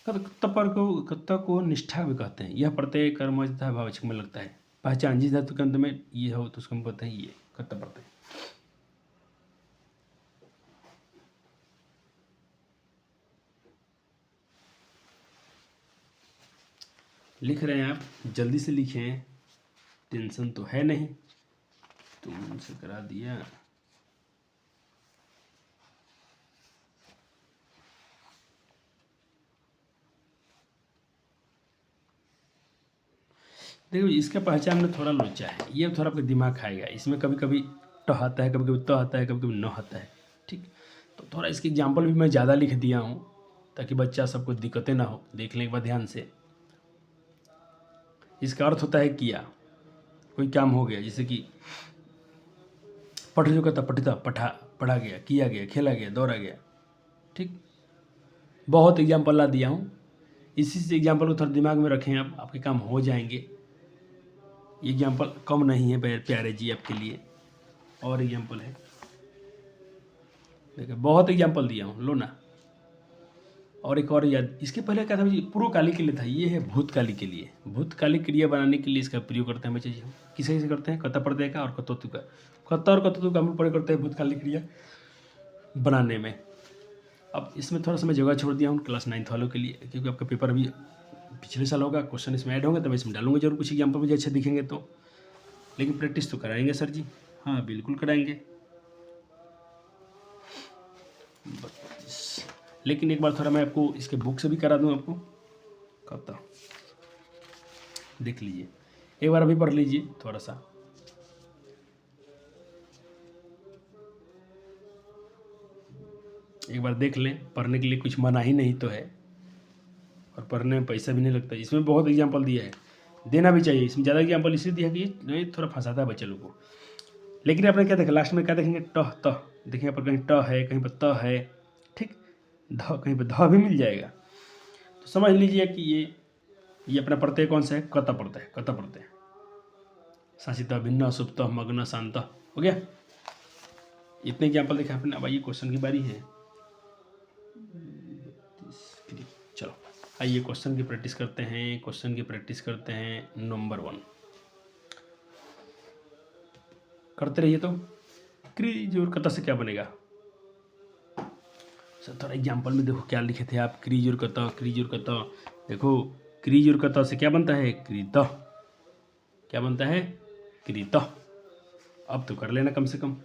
कत्ता को निष्ठा भी कहते हैं। यह प्रत्यय कर्म तथा भाववाचक में लगता है। पहचान जिस धातु के अंत में ये हो तो उसको हम कहते हैं ये, कत्ता पढ़ते हैं। लिख रहे हैं आप, जल्दी से लिखें, टेंशन तो है नहीं। तुमसे करा दिया। देखो इसका पहचान में थोड़ा लोचा है, ये थोड़ा आपका दिमाग खाएगा। इसमें कभी कभी ट आता है, कभी कभी त आता है, कभी कभी न आता है। ठीक, तो थोड़ा इसके एग्जाम्पल भी मैं ज़्यादा लिख दिया हूँ ताकि बच्चा सबको दिक्कतें ना हो। देख लें एक बार ध्यान से। इसका अर्थ होता है किया, कोई काम हो गया, जैसे कि पठ जो कहता पठिता, पढ़ा गया, किया गया, खेला गया, दौड़ा गया। ठीक, बहुत एग्जाम्पल ला दिया हूँ। इसी से एग्जाम्पल को थोड़ा दिमाग में रखें आप, आपके काम हो जाएंगे। एग्जाम्पल कम नहीं है प्यारे जी आपके लिए, और एग्जाम्पल है। देखिए बहुत एग्जाम्पल दिया हूँ, लो ना। और एक और याद, इसके पहले क्या था जी, पूर्वकालिक के लिए था, ये है भूतकालिक के लिए। भूतकालिक क्रिया बनाने के लिए इसका प्रयोग करते हैं बच्चे जी। किसे किसे करते हैं? कता प्रत्यय का और कतोत्व का। कता और कतोत्व का हम प्रयोग करते हैं भूतकालिक क्रिया बनाने में। अब इसमें थोड़ा सा मैं जगह छोड़ दिया हूँ क्लास 9th वालों के लिए, क्योंकि आपका पेपर भी पिछले साल होगा, क्वेश्चन इसमें ऐड होंगे तो मैं इसमें डालूंगा जरूर। कुछ एग्जाम्पल मुझे अच्छे दिखेंगे तो, लेकिन प्रैक्टिस तो कराएंगे सर जी। हाँ बिल्कुल कराएंगे। लेकिन एक बार थोड़ा मैं आपको इसके बुक से भी करा दूँ आपको। कता देख लीजिए, एक बार अभी पढ़ लीजिए थोड़ा सा। एक बार देख लें, पढ़ने के लिए कुछ मना ही नहीं तो है, और पढ़ने में पैसा भी नहीं लगता। इसमें बहुत एग्जाम्पल दिया है, देना भी चाहिए। इसमें ज़्यादा एग्जाम्पल इसलिए दिया कि ये थोड़ा फंसाता है बच्चे लोग को। लेकिन आपने क्या देखा लास्ट में, क्या देखेंगे? ट त, देखिए यहाँ पर कहीं ट है, कहीं पर त है, ठीक, ध, कहीं पर ध भी मिल जाएगा। तो समझ लीजिए कि ये अपना प्रत्यय कौन सा है? कत प्रत्यय, कत प्रत्यय। शासित, भिन्न, सुप्त, मग्न, शांत, हो गया। इतने एग्जाम्पल देखे आपने। अब आइए क्वेश्चन की बारी है। चलो आइए क्वेश्चन की प्रैक्टिस करते हैं। नंबर 1 करते रहिए। तो क्रिजुर कता से क्या बनेगा सर? थोड़ा एग्जाम्पल में देखो क्या लिखे थे आप। क्रिजुर कता, देखो क्रिजुर कता से क्या बनता है? कृत। क्या बनता है? कृत। अब तो कर लेना कम से कम।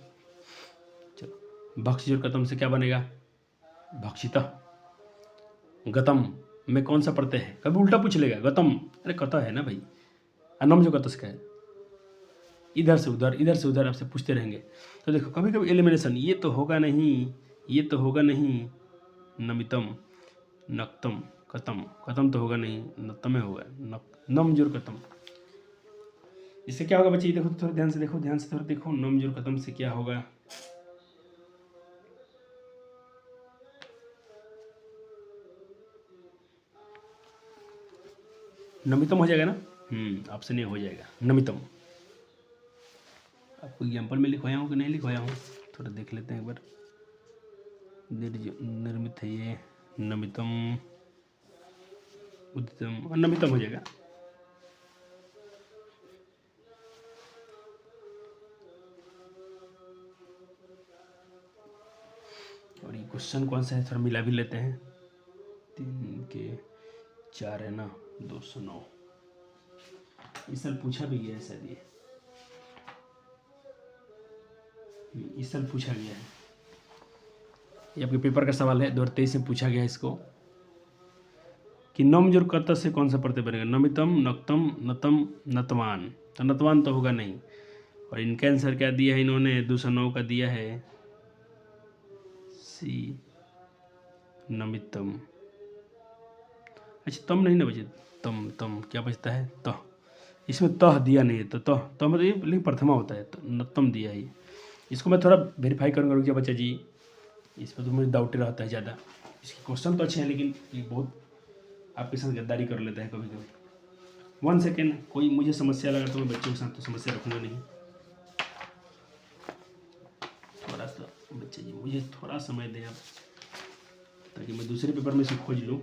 चलो, भक्ष जोड़ कतम से क्या बनेगा? भक्षिता। गतम में कौन सा प्रत्यय है? कभी उल्टा पूछ लेगा, गतम, अरे कत है ना भाई, अनम जो कतस का है, इधर से उधर इधर से उधर आपसे पूछते रहेंगे। तो देखो कभी कभी एलिमिनेशन, ये तो होगा नहीं, ये तो होगा नहीं, नमितम, नक्तम, कतम, कतम तो होगा नहीं, नतमे होगा, नम जोर कतम। इससे क्या होगा बच्चे? देखो थोड़ा ध्यान से देखो, ध्यान से थोड़ा देखो, नम जोर कतम से क्या होगा? नमितम हो जाएगा ना? ऑप्शन ए हो जाएगा, नमितम। आपको एग्जाम्पल में लिखवाया हूँ कि नहीं लिखवाया हूँ, थोड़ा देख लेते हैं एक बार। निर्मित है ये, नमितम, उदितम, नमितम हो जाएगा। और ये क्वेश्चन कौन सा है, थोड़ा मिला भी लेते हैं। 3 के 4 है ना, 209। इस साल पूछा भी गया है शायद, ये इस साल पूछा गया है, ये आपके पेपर का सवाल है, 2023 में पूछा गया है इसको कि नम जोर कत से कौन सा प्रत्यय बनेगा? नमितम, नक्तम, नतम, नतवान। तो नतवान तो होगा नहीं। और इनका आंसर क्या दिया है इन्होंने? 209 का दिया है सी, नमितम। अच्छा, तम नहीं ना बचे, तम, तम क्या बचता है? तह। इसमें तह दिया नहीं है, तो तह मतलब ये लेकिन प्रथमा होता है, तो नतम दिया है। इसको मैं थोड़ा वेरीफाई करूँगा, रुक जा बच्चा जी, इसमें तो मुझे डाउट रहता है ज़्यादा। इसके क्वेश्चन तो अच्छे हैं, लेकिन ये बहुत आपके साथ गद्दारी कर लेता है कभी कभी। 1 सेकेंड, कोई मुझे समस्या लगा तो मैं बच्चों के साथ तो समस्या रखूँगा नहीं। थोड़ा सा बच्चे जी मुझे थोड़ा समय दें आप, ताकि मैं दूसरे पेपर में से खोज लूँ।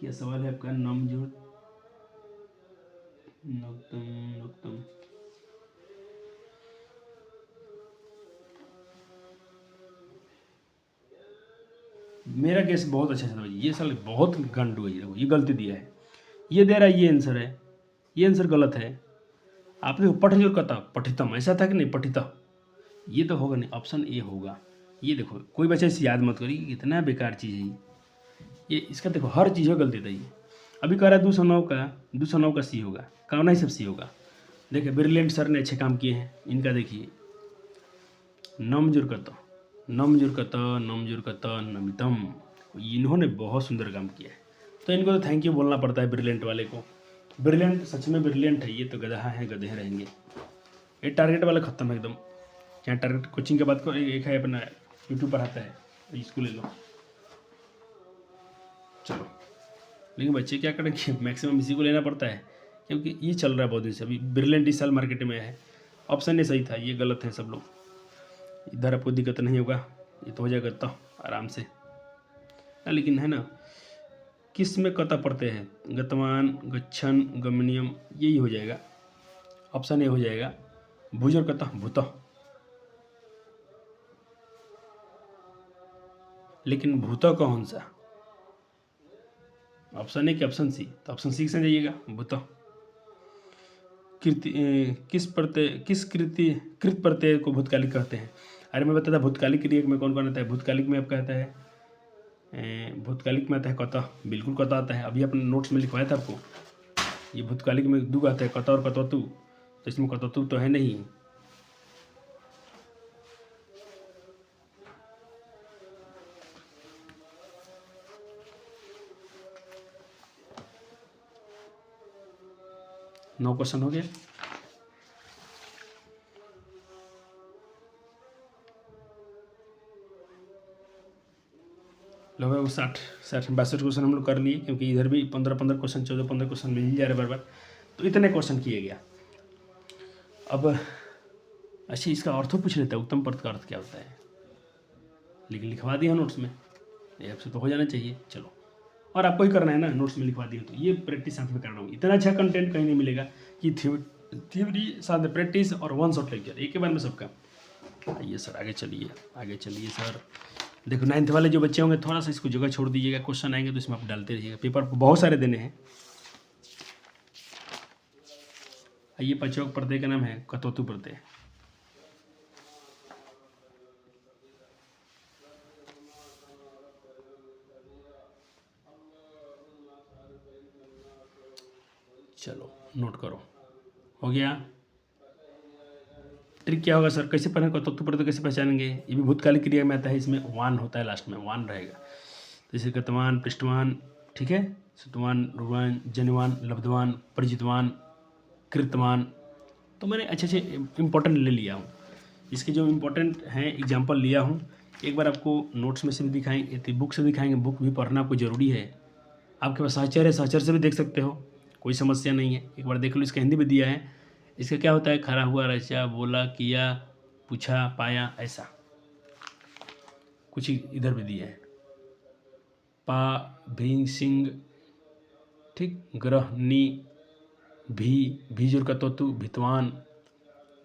क्या सवाल है आपका? नम जोड़ नक्तम, नक्तम, मेरा केस बहुत अच्छा था भाई, ये साल बहुत गंड हुई है, ये गलती दिया है, ये दे रहा है, ये आंसर है, ये आंसर गलत है। आपने पठ जोर कता, पठितम ऐसा था कि नहीं, पठिता, ये तो होगा नहीं, ऑप्शन ए होगा। ये देखो कोई बच्चा इसे याद मत करिए, इतना बेकार चीज़ है ये, इसका देखो हर चीज़ गलती था ये। अभी कह रहा है 209 का सी होगा, कहना ही सब सी होगा। देखिए ब्रिलियंट सर ने अच्छे काम किए हैं, इनका देखिए, नम जुर कत, नम जुर कत, नम जुर कत, नमितम, इन्होंने बहुत सुंदर काम किया है, तो इनको तो थैंक यू बोलना पड़ता है ब्रिलियंट वाले को। ब्रिलियंट सच में ब्रिलियंट है, ये तो गधा है, गधे रहेंगे। ये टारगेट वाला खत्म है एकदम। यहाँ टारगेट कोचिंग के बाद को एक है अपना यूट्यूब पर आता है, इसको ले लो। चलो, लेकिन बच्चे क्या करेंगे, मैक्सिमम इसी को लेना पड़ता है, क्योंकि ये चल रहा है बहुत दिन से। अभी ब्रिलियंट इस साल मार्केट में है, ऑप्शन ये सही था, ये गलत है सब लोग। इधर आपको दिक्कत नहीं होगा, ये तो हो जाएगा तो आराम से ना, लेकिन है ना, किस में कता पड़ते हैं? गतवान, गच्छन, गमनियम, यही हो जाएगा, ऑप्शन ए हो जाएगा। भुजर कता, भूत, लेकिन भूत कौन सा? ऑप्शन ए कि ऑप्शन सी? तो ऑप्शन सी से जाइएगा, भूत। कृति, किस प्रत्यय, किस कृत प्रत्यय को भूतकालिक कहते हैं? अरे मैं बताता भूतकालिक क्रिया में कौन कौन आता है। भूतकालिक में आपका आता है, भूतकालिक में आता है कतः, बिल्कुल कतः आता है, अभी अपने नोट्स में लिखवाया था आपको। ये भूतकालिक में दो आता है, कतः और कतवतु, तो इसमें कतवतु तो है नहीं। नौ क्वेश्चन हो गया। लगभग 60-62 क्वेश्चन हम लोग कर लिए, क्योंकि इधर भी 15-15 क्वेश्चन, 14-15 क्वेश्चन मिल ही जा रहे बार बार, तो इतने क्वेश्चन किए गया। अब अच्छा, इसका अर्थ पूछ लेता है, उत्तम पद का अर्थ क्या होता है, लेकिन लिखवा दिया नोट्स में, ये आपसे तो हो जाना चाहिए। चलो, और आपको ही करना है ना, नोट्स में लिखवा दिया, तो ये प्रैक्टिस साथ में कर रहा हूँ। इतना अच्छा कंटेंट कहीं नहीं मिलेगा कि थ्योरी साथ में प्रैक्टिस और 1 शॉट लेक्चर एक के बार में सबका। आइए सर, आगे चलिए, आगे चलिए सर। देखो 9th वाले जो बच्चे होंगे, थोड़ा सा इसको जगह छोड़ दीजिएगा, क्वेश्चन आएंगे तो इसमें आप डालते रहिएगा, पेपर बहुत सारे देने हैं। आइए पांचवा प्रत्यय का नाम है कतौतु प्रत्यय। चलो नोट करो, हो गया। ट्रिक क्या होगा सर, कैसे पढ़ें कतौतु प्रत्यय, कैसे पहचानेंगे? ये भी भूतकालिक क्रिया में आता है, इसमें वान होता है, लास्ट में वान रहेगा। जैसे गतवान, पृष्ठवान, ठीक है, सुतवान, रुवान, जनवान, लब्धवान, परिचितवान, कृतवान। तो मैंने अच्छे इंपॉर्टेंट ले लिया हूँ, इसके जो इम्पोर्टेंट हैं एग्जाम्पल लिया हूँ। एक बार आपको नोट्स में से भी दिखाएंगे, बुक से दिखाएंगे, बुक भी पढ़ना आपको ज़रूरी है। आपके पास सहचर है, सहचर से भी देख सकते हो, कोई समस्या नहीं है। एक बार देख लो, इसका हिंदी में दिया है। इसका क्या होता है, खड़ा हुआ, रचा, बोला, किया, पूछा, पाया, ऐसा कुछ इधर भी दिया है। पा, भी, सिंह, ठीक, ग्रह, नी, भी जोर का तोतु, भितवान,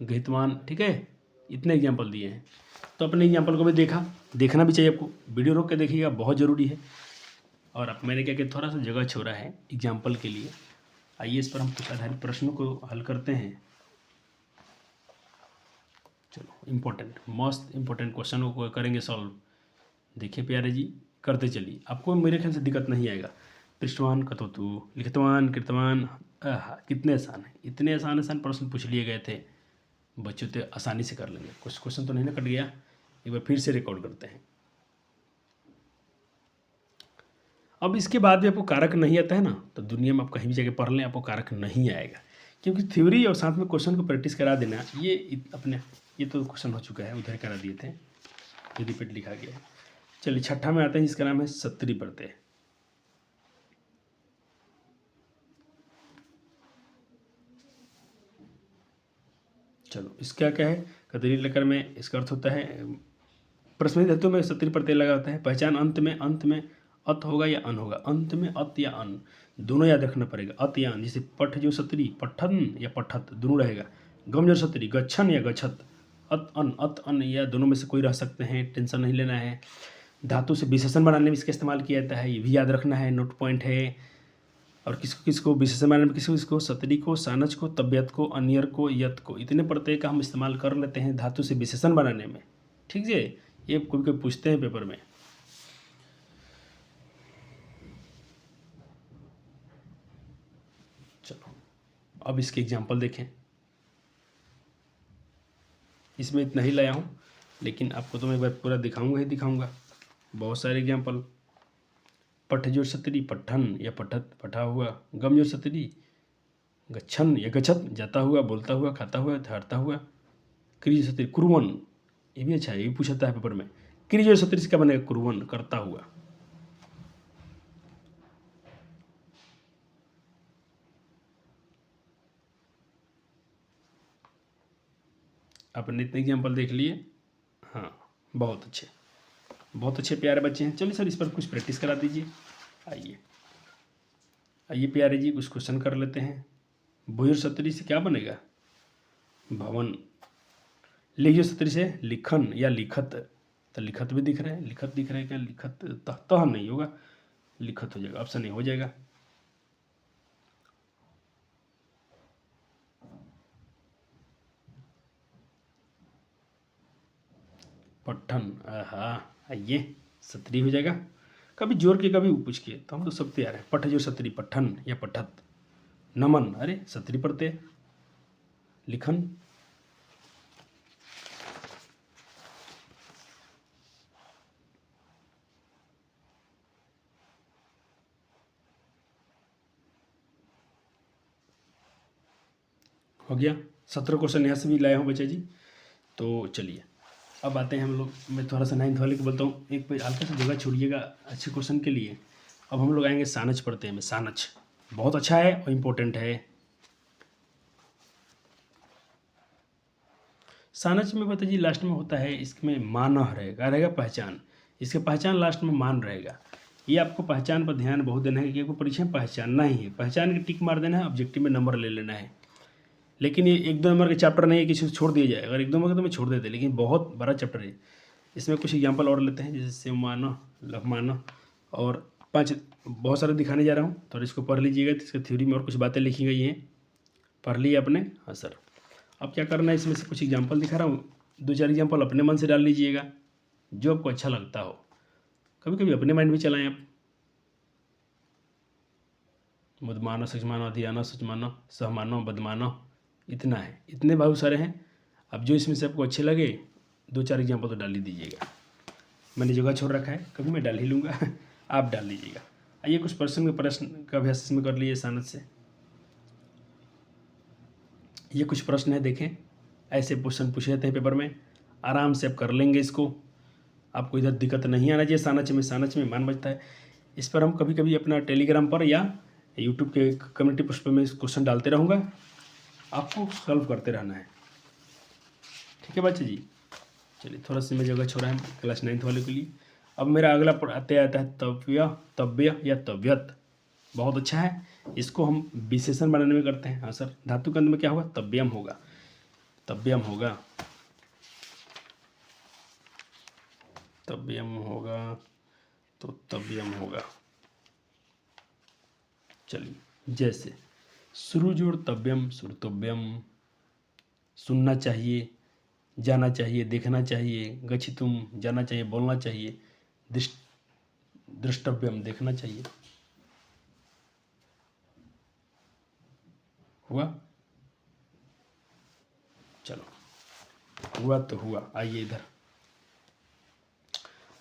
घितवान, ठीक है। इतने एग्जाम्पल दिए हैं, तो अपने एग्जाम्पल को भी देखना भी चाहिए आपको, वीडियो रोक के देखिएगा, बहुत ज़रूरी है। और अब मैंने क्या किया, थोड़ा सा जगह छोड़ा है एग्जाम्पल के लिए। आइए इस पर हम कुछ आधारित प्रश्नों को हल करते हैं। चलो इम्पोर्टेंट, मस्त इम्पोर्टेंट क्वेश्चनों को करेंगे सॉल्व। देखिए प्यारे जी, करते चलिए, आपको मेरे ख्याल से दिक्कत नहीं आएगा। पृष्ठवान, कतौतु, लिखतवान, कृतवान, कितने आसान है, इतने आसान प्रश्न पूछ लिए गए थे, बच्चों तो आसानी से कर लेंगे। कुछ क्वेश्चन तो नहीं ना कट गया, एक बार फिर से रिकॉर्ड करते हैं। अब इसके बाद भी आपको कारक नहीं आता है ना, तो दुनिया में आप कहीं भी जाके पढ़ लें, आपको कारक नहीं आएगा, क्योंकि थ्योरी और साथ में क्वेश्चन को प्रैक्टिस करा देना, ये अपने, ये तो क्वेश्चन हो चुका है, उधर करा दिए थे, ये रिपीट लिखा गया है। चलिए छठा में आते हैं, जिसका नाम है सत्री प्रत्यय। चलो इसका क्या है, कतरी लकार में इसका अर्थ होता है, प्रश्न धातु में सत्री प्रत्यय लगा होता है। पहचान अंत में अत होगा या अन होगा, अंत में अत या अन दोनों याद रखना पड़ेगा, अत या अन। जैसे पठ जो सत्री, पठन या पठत दोनों रहेगा। गम जो सत्री, गच्छन या गच्छत, अत अन या दोनों में से कोई रह सकते हैं, टेंशन नहीं लेना है। धातु से विशेषण बनाने में इसका इस्तेमाल किया जाता है, ये भी याद रखना है, नोट पॉइंट है। और किसको विशेषण बनाने में, किसको, सत्री को, सानच को, तबियत को, अनियर को, यत को, इतने प्रत्यय का हम इस्तेमाल कर लेते हैं धातु से विशेषण बनाने में, ठीक है। ये कोई पूछते हैं पेपर में। चलो अब इसके एग्जाम्पल देखें, इसमें इतना ही लाया हूँ, लेकिन आपको तो मैं एक बार पूरा दिखाऊंगा। बहुत सारे एग्जाम्पल। पठ जो सत्री, पठन या पठत, पठा हुआ। गम जो सत्री, गच्छन या गच्छत, जाता हुआ, बोलता हुआ, खाता हुआ, ठहरता हुआ। क्रिय जो सत्री, कुरुवन, ये भी अच्छा है, ये भी पूछता है पेपर में। क्रिय जो सत्री से क्या बनेगा, कुरुवन, करता हुआ। आपने इतने एग्जाम्पल देख लिए, हाँ बहुत अच्छे प्यारे बच्चे हैं। चलिए सर इस पर कुछ प्रैक्टिस करा दीजिए। आइए प्यारे जी, कुछ क्वेश्चन कर लेते हैं। भूयर सत्री से क्या बनेगा, भवन। लिख जो सत्री से, लिखन या लिखत, तो लिखत भी दिख रहा है, लिखत दिख रहा है क्या, लिखत, तह नहीं होगा, लिखत हो जाएगा, ऑप्शन नहीं हो जाएगा। पठन, आइए सत्री हो जाएगा, कभी जोर के कभी पूछ के, तो हम तो सब तैयार है। पठ जो सत्री, पठन या पठत। नमन, अरे सत्री प्रत्यय। लिखन, हो गया। 17 क्वेश्चन यहाँ से भी लाया हूँ बच्चा जी। तो चलिए अब आते हैं हम लोग, मैं थोड़ा सा 9th वाले को बोलता हूँ, एक हल्का सा जगह छोड़िएगा अच्छे क्वेश्चन के लिए। अब हम लोग आएंगे सानच पढ़ते हैं। सानच बहुत अच्छा है और इम्पोर्टेंट है। सानच में बता जी लास्ट में होता है, इसमें मानह रहेगा पहचान, इसके पहचान लास्ट में मान रहेगा। ये आपको पहचान पर ध्यान बहुत देना है कि आपको परीक्षा में पहचानना ही है, पहचान की टिक मार देना है, ऑब्जेक्टिव में नंबर ले लेना है। लेकिन ये 1-2 नंबर के चैप्टर नहीं है किसी को छोड़ दिया जाए, अगर 1-2 नंबर का तो मैं छोड़ देते, लेकिन बहुत बड़ा चैप्टर है। इसमें कुछ एग्जाम्पल और लेते हैं, जैसे मानह, लघमानह, और 5 बहुत सारे दिखाने जा रहा हूँ, तो इसको पढ़ लीजिएगा। तो इसका थ्योरी में और कुछ बातें लिखी गई हैं, पढ़ लिया आपने? हाँ सर। अब क्या करना है, इसमें से कुछ एग्जाम्पल दिखा रहा हूँ, 2-4 एग्जाम्पल अपने मन से डाल लीजिएगा जो आपको अच्छा लगता हो। कभी कभी अपने माइंड में चलाएं आप। मुदमानो, सचमानो, अधियानो, सचमानो, सहमानो, बदमानो, इतना है, इतने बहुत सारे हैं। अब जो इसमें से आपको अच्छे लगे 2-4 एग्जाम्पल तो डाल ही दीजिएगा। मैंने जगह छोड़ रखा है, कभी मैं डाल ही लूँगा आप डाल लीजिएगा। आइए कुछ प्रश्न का अभ्यास इसमें कर लीजिए सानद से। ये कुछ प्रश्न है, देखें, ऐसे क्वेश्चन पूछे जाते हैं पेपर में, आराम से आप कर लेंगे इसको। आपको इधर दिक्कत नहीं आना चाहिए। सानच में मान बचता है। इस पर हम कभी कभी अपना टेलीग्राम पर या यूट्यूब के कम्युनिटी पोस्ट पर मैं इस क्वेश्चन डालते रहूँगा, आपको सॉल्व करते रहना है। ठीक है बच्चे जी? चलिए थोड़ा सा मैं जगह छोड़ा है क्लास 9th वाले के लिए। अब मेरा अगला आता है तव्य या तव्यत। बहुत अच्छा है, इसको हम विशेषण बनाने में करते हैं। हाँ सर, धातु के अंत में क्या होगा? तव्यम होगा। तव्यम होगा, तव्यम होगा, तो तव्यम होगा। चलिए, जैसे शुरू जोड़ तव्यम, श्रुतव्यम, सुनना चाहिए, जाना चाहिए, देखना चाहिए, गच्छितुम, जाना चाहिए, बोलना चाहिए, दृष्टव्यम, देखना चाहिए। हुआ? चलो, हुआ तो हुआ। आइए इधर,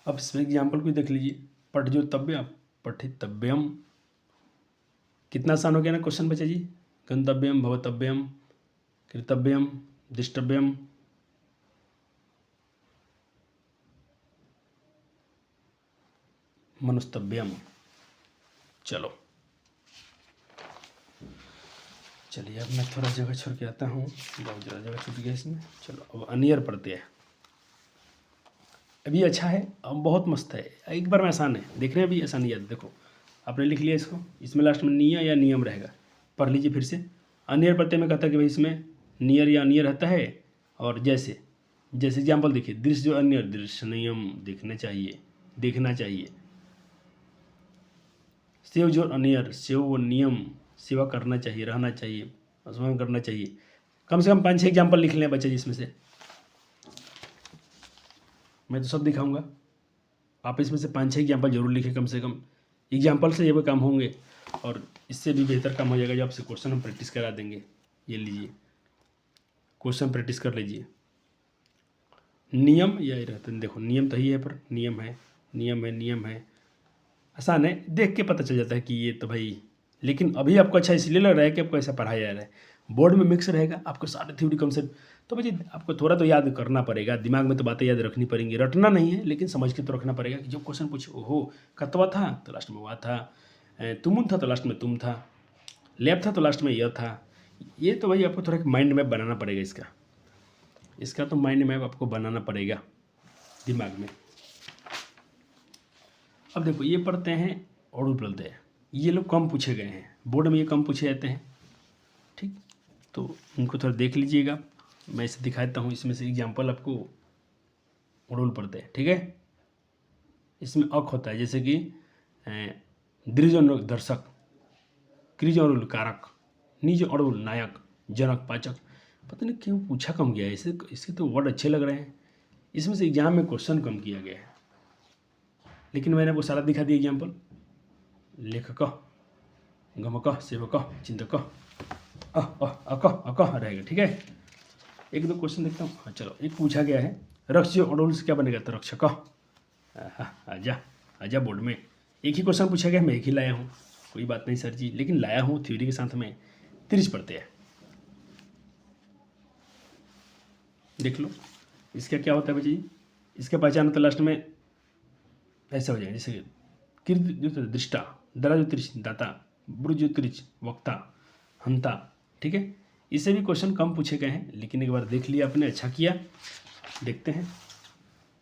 अब इसमें एग्जाम्पल को देख लीजिए। पठ्योतव्यम, पठितव्यम, कितना आसान हो गया ना क्वेश्चन बच्चा जी? गंतव्यम, भवतव्यम, कृतव्यम, दृष्टव्यम, मनुस्तव्यम। चलो, चलिए अब मैं थोड़ा जगह छोड़ के आता हूँ, बहुत ज़्यादा जगह छूट गया इसमें। चलो अब अनियर पढ़ते हैं। अभी अच्छा है, अब बहुत मस्त है, एक बार में आसान है, देखने में भी आसानी है। देखो आपने लिख लिया इसको, इसमें लास्ट में निया या नियम रहेगा, पढ़ लीजिए फिर से। अनियर प्रत्यय में कहता है कि भाई इसमें नियर या अनियर रहता है। और जैसे एग्जाम्पल देखिए, दृश्य जो अनियर, दृश्य नियम, देखना चाहिए, देखना चाहिए। सेव जो अनियर, सेव वो नियम, सेवा करना चाहिए, रहना चाहिए, स्मरण करना चाहिए। कम से कम 5-6 एग्जाम्पल लिख लें बच्चे जिसमें से, मैं तो सब दिखाऊंगा, आप इसमें से 5-6 एग्जाम्पल जरूर लिखें कम से कम। एग्जाम्पल से ये भी काम होंगे और इससे भी बेहतर काम हो जाएगा जो आपसे क्वेश्चन हम प्रैक्टिस करा देंगे। ये लीजिए, क्वेश्चन प्रैक्टिस कर लीजिए। नियम या रहते हैं, देखो नियम तो ही है, पर नियम है, नियम है, नियम है, आसान है, देख के पता चल जाता है कि ये तो भाई। लेकिन अभी आपको अच्छा इसलिए लग रहा है कि आपको ऐसा पढ़ाया जा रहा है, बोर्ड में मिक्स रहेगा, आपको सारे थ्योरी कॉन्सेप्ट, तो भाई आपको थोड़ा तो याद करना पड़ेगा, दिमाग में तो बातें याद रखनी पड़ेंगी, रटना नहीं है लेकिन समझ के तो रखना पड़ेगा कि जो क्वेश्चन पूछे, ओहो कतवा था तो लास्ट में हुआ था, तुमुन था तो लास्ट में तुम था, लैब था तो लास्ट में यह था। ये तो भाई आपको थोड़ा माइंड मैप बनाना पड़ेगा, इसका तो माइंड मैप आपको बनाना पड़ेगा दिमाग में। अब देखो ये पढ़ते हैं और उपलब्ध है, ये लोग कम पूछे गए हैं, बोर्ड में ये कम पूछे जाते हैं। ठीक, तो इनको थोड़ा देख लीजिएगा, मैं इसे दिखाता हूँ। इसमें से एग्जाम्पल आपको उड़ूल पढ़ते हैं, ठीक है। इसमें अक होता है, जैसे कि दृज और दर्शक, क्रिज और कारक, निज और नायक, जनक, पाचक। पता नहीं क्यों पूछा कम गया है, इसके तो वर्ड अच्छे लग रहे हैं, इसमें से एग्जाम में क्वेश्चन कम किया गया है, लेकिन मैंने वो सारा दिखा दिया एग्जाम्पल। लेखक, गमक, सेवक, चिंतक, अक रहेगा, ठीक है। एक दो क्वेश्चन देखता हूँ। हाँ चलो, एक पूछा गया है, रक्ष अड़ोल से क्या बनेगा? तो रक्षक। आजा आजा, बोर्ड में एक ही क्वेश्चन पूछा गया, मैं एक ही लाया हूँ, कोई बात नहीं सर जी, लेकिन लाया हूँ थ्योरी के साथ में। त्रिज पढ़ते हैं, देख लो इसका क्या होता है बच्चे जी। इसका पहचान तो लास्ट में ऐसा हो जाएगा, जैसे कीर्त जो दृष्टा, दरा जो त्रिच दाता, ब्रुज जो त्रिच वक्ता, हंता, ठीक है। इससे भी क्वेश्चन कम पूछे गए हैं, लेकिन एक बार देख लिया आपने, अच्छा किया। देखते हैं,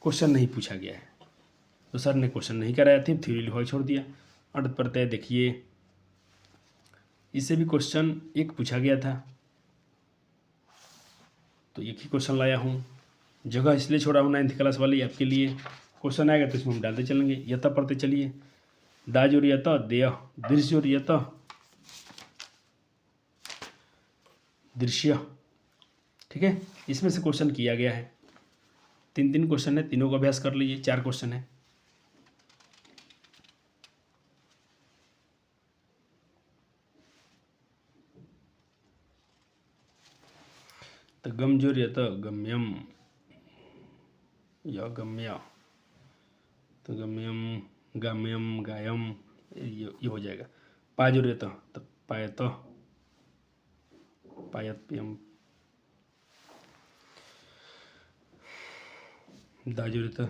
क्वेश्चन नहीं पूछा गया है तो सर ने क्वेश्चन नहीं कराया थी, थ्योरी लिखवा छोड़ दिया। अर्थ प्रत्यय देखिए, इससे भी क्वेश्चन एक पूछा गया था, तो एक ही क्वेश्चन लाया हूँ। जगह इसलिए छोड़ा हूँ 9th क्लास वाली आपके लिए, क्वेश्चन आएगा तो इसमें हम डालते चलेंगे। यथा पढ़ते चलिए, दाज और यथा, देय, दृश्य और यथा, दृश्य। ठीक है, इसमें से क्वेश्चन किया गया है। 3 क्वेश्चन है, तीनों का अभ्यास कर लीजिए। 4 क्वेश्चन है। तो गम जो रहता गम्यम या गम्या, तो गम्यम गम्यम गायम ये हो जाएगा। पा जो रहता तो पायत पायत्यम, दा जो रहता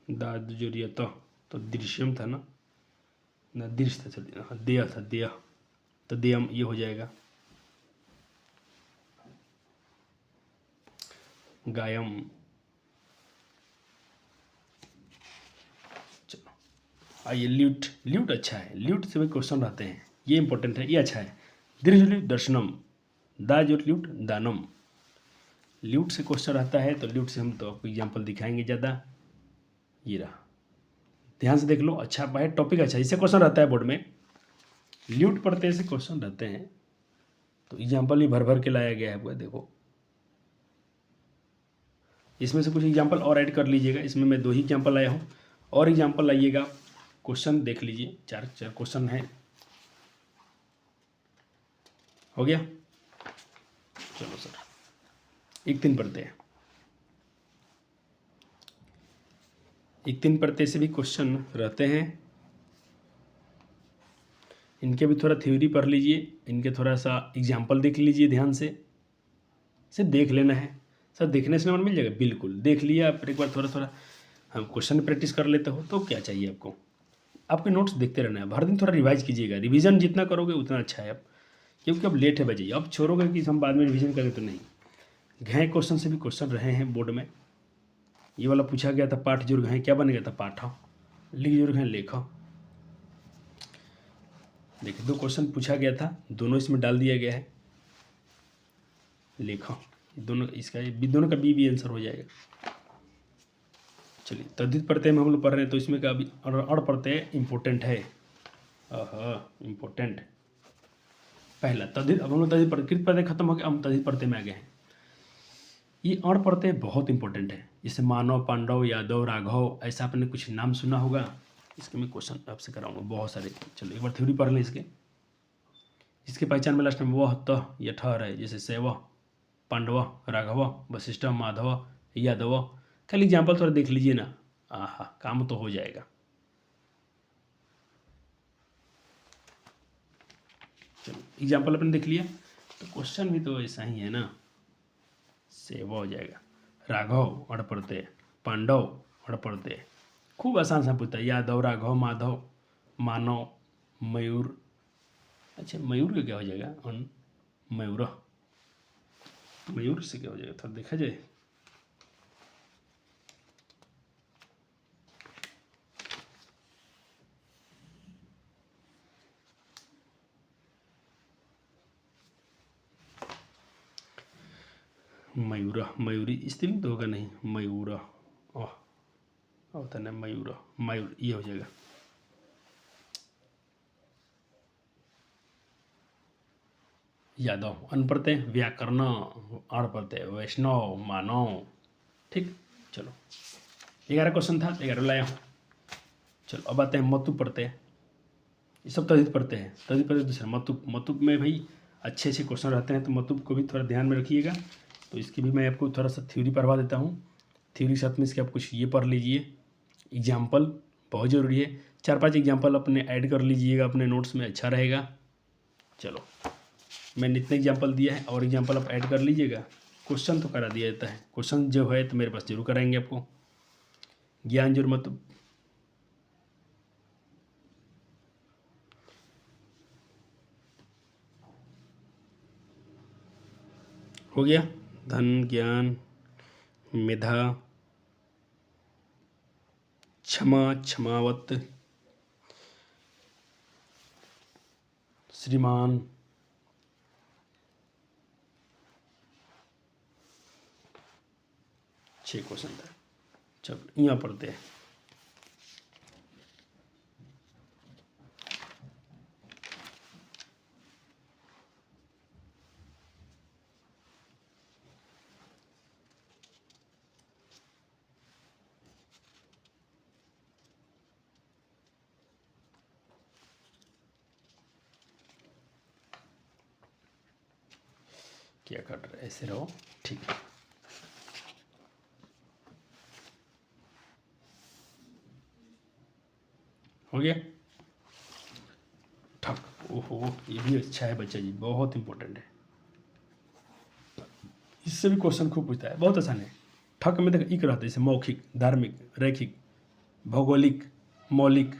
दाद जो रहता तो दृश्यम था ना दृश्य था, चलिए देय था देय, तो देयम ये हो जाएगा। गायम, चलो आइए ल्यूट। ल्यूट अच्छा है, ल्यूट से भी क्वेश्चन रहते हैं, ये इंपॉर्टेंट है, ये अच्छा है। दृश्य दर्शनम, दा जो ल्यूट दानम, ल्यूट से क्वेश्चन रहता है, तो ल्यूट से हम तो आपको एग्जाम्पल दिखाएंगे ज़्यादा। ये रहा, ध्यान से देख लो, अच्छा है टॉपिक, अच्छा इससे क्वेश्चन रहता है बोर्ड में। ल्यूट पढ़ते से क्वेश्चन रहते हैं, तो एग्जाम्पल ही भर भर के लाया गया है आपको। देखो इसमें से कुछ एग्जाम्पल और ऐड कर लीजिएगा। इसमें मैं 2 ही एग्जाम्पल लाया हूँ, और एग्जाम्पल लाइएगा। क्वेश्चन देख लीजिए, 4 क्वेश्चन है। हो गया, चलो सर 1-3 पढ़ते हैं। 1-3 पढ़ते से भी क्वेश्चन रहते हैं। इनके भी थोड़ा थ्योरी पढ़ लीजिए, इनके थोड़ा सा एग्जाम्पल देख लीजिए ध्यान से। सिर्फ देख लेना है सर, देखने से नंबर मिल जाएगा, बिल्कुल देख लिया आप एक बार, थोड़ा थोड़ा हम क्वेश्चन प्रैक्टिस कर लेते हो तो क्या चाहिए आपको। आपके नोट्स देखते रहना है, हर दिन थोड़ा रिवाइज कीजिएगा। रिवीजन जितना करोगे उतना अच्छा है। अब क्योंकि अब लेट है बजे, अब छोड़ोगे कि हम बाद में रिवीजन करें तो नहीं। घे क्वेश्चन से भी क्वेश्चन रहे हैं बोर्ड में। ये वाला पूछा गया था, पाठ जुर्ग हैं, क्या बन गया था पाठ, लिख जुर्ग हैं लेख। देखिए 2 क्वेश्चन पूछा गया था, दोनों इसमें डाल दिया गया है लेख। दोनों इसका दोनों का बी आंसर हो जाएगा। चलिए तद्धित प्रत्यय में हम लोग पढ़ रहे हैं, तो इसमें का अभी अड़ प्रत्यय इम्पोर्टेंट है। इम्पोर्टेंट पहला तद्धित। अब हम लोग तद्धित कृत प्रत्यय खत्म हो गया, हम तद्धित प्रत्यय में आ गए हैं। ये अड़ प्रत्यय बहुत इंपॉर्टेंट है। जैसे मानव, पांडव, यादव, राघव, ऐसा आपने कुछ नाम सुना होगा। इसके मैं क्वेश्चन आपसे कराऊंगा बहुत सारे। चलो एक बार थ्योरी पढ़ लें इसके। इसके पहचान में लास्ट में वह तह या ठहर है। जैसे शैव, पांडव, राघव, वशिष्ठ, माधव, यादव। कल एग्जाम्पल थोड़ा देख लीजिए ना, आहा काम तो हो जाएगा। चलो एग्जाम्पल अपने देख लिया, तो क्वेश्चन भी तो ऐसा ही है ना। सेवा हो जाएगा। राघव अड़ प्रत्यय, पांडव अड़ प्रत्यय, खूब आसान सा पूछता है। यादव, राघव, माधव, मानव, मयूर। अच्छा मयूर का क्या हो जाएगा, मयूर, मयूर से क्या हो जाएगा थोड़ा देखा जाए। मयूर, मयूरी स्त्रीलिंग तो होगा नहीं, मयूर होता ना मयूर, मयूर ये हो जाएगा। यादव अन प्रत्यय, व्याकरण अण प्रत्यय, वैष्णव, मानव। ठीक, चलो 11 क्वेश्चन था, 11 लाया हूँ। चलो अब आते हैं मतु प्रत्यय। ये सब तद्धित प्रत्यय हैं। तद्धित प्रत्यय दूसरा मतुप। मतुप में भाई अच्छे अच्छे क्वेश्चन रहते हैं, तो मतुप को भी थोड़ा ध्यान में रखिएगा। तो इसकी भी मैं आपको थोड़ा सा थ्योरी पढ़वा देता हूँ। थ्योरी के साथ में इसके आप कुछ ये पढ़ लीजिए। एग्जाम्पल बहुत ज़रूरी है, 4-5 एग्जाम्पल अपने ऐड कर लीजिएगा अपने नोट्स में, अच्छा रहेगा। चलो मैंने इतने एग्जाम्पल दिया है, और एग्जाम्पल आप ऐड कर लीजिएगा। क्वेश्चन तो करा दिया जाता है, क्वेश्चन जो है तो मेरे पास जरूर कराएंगे आपको। ज्ञान जरूर मत हो गया। धन, ज्ञान, मेधा, क्षमा, क्षमावत, श्रीमान, छः क्वेश्चन था। चलो यहाँ पढ़ते हैं। क्या कर रहे, ऐसे रहो, ठीक है। हो गया ठक। ओहो, ये भी अच्छा है बच्चा जी, बहुत इंपॉर्टेंट है। इससे भी क्वेश्चन खूब पूछता है, बहुत आसान है। ठक में देखो इक रहता है, जैसे मौखिक, धार्मिक, रैखिक, भौगोलिक, मौलिक।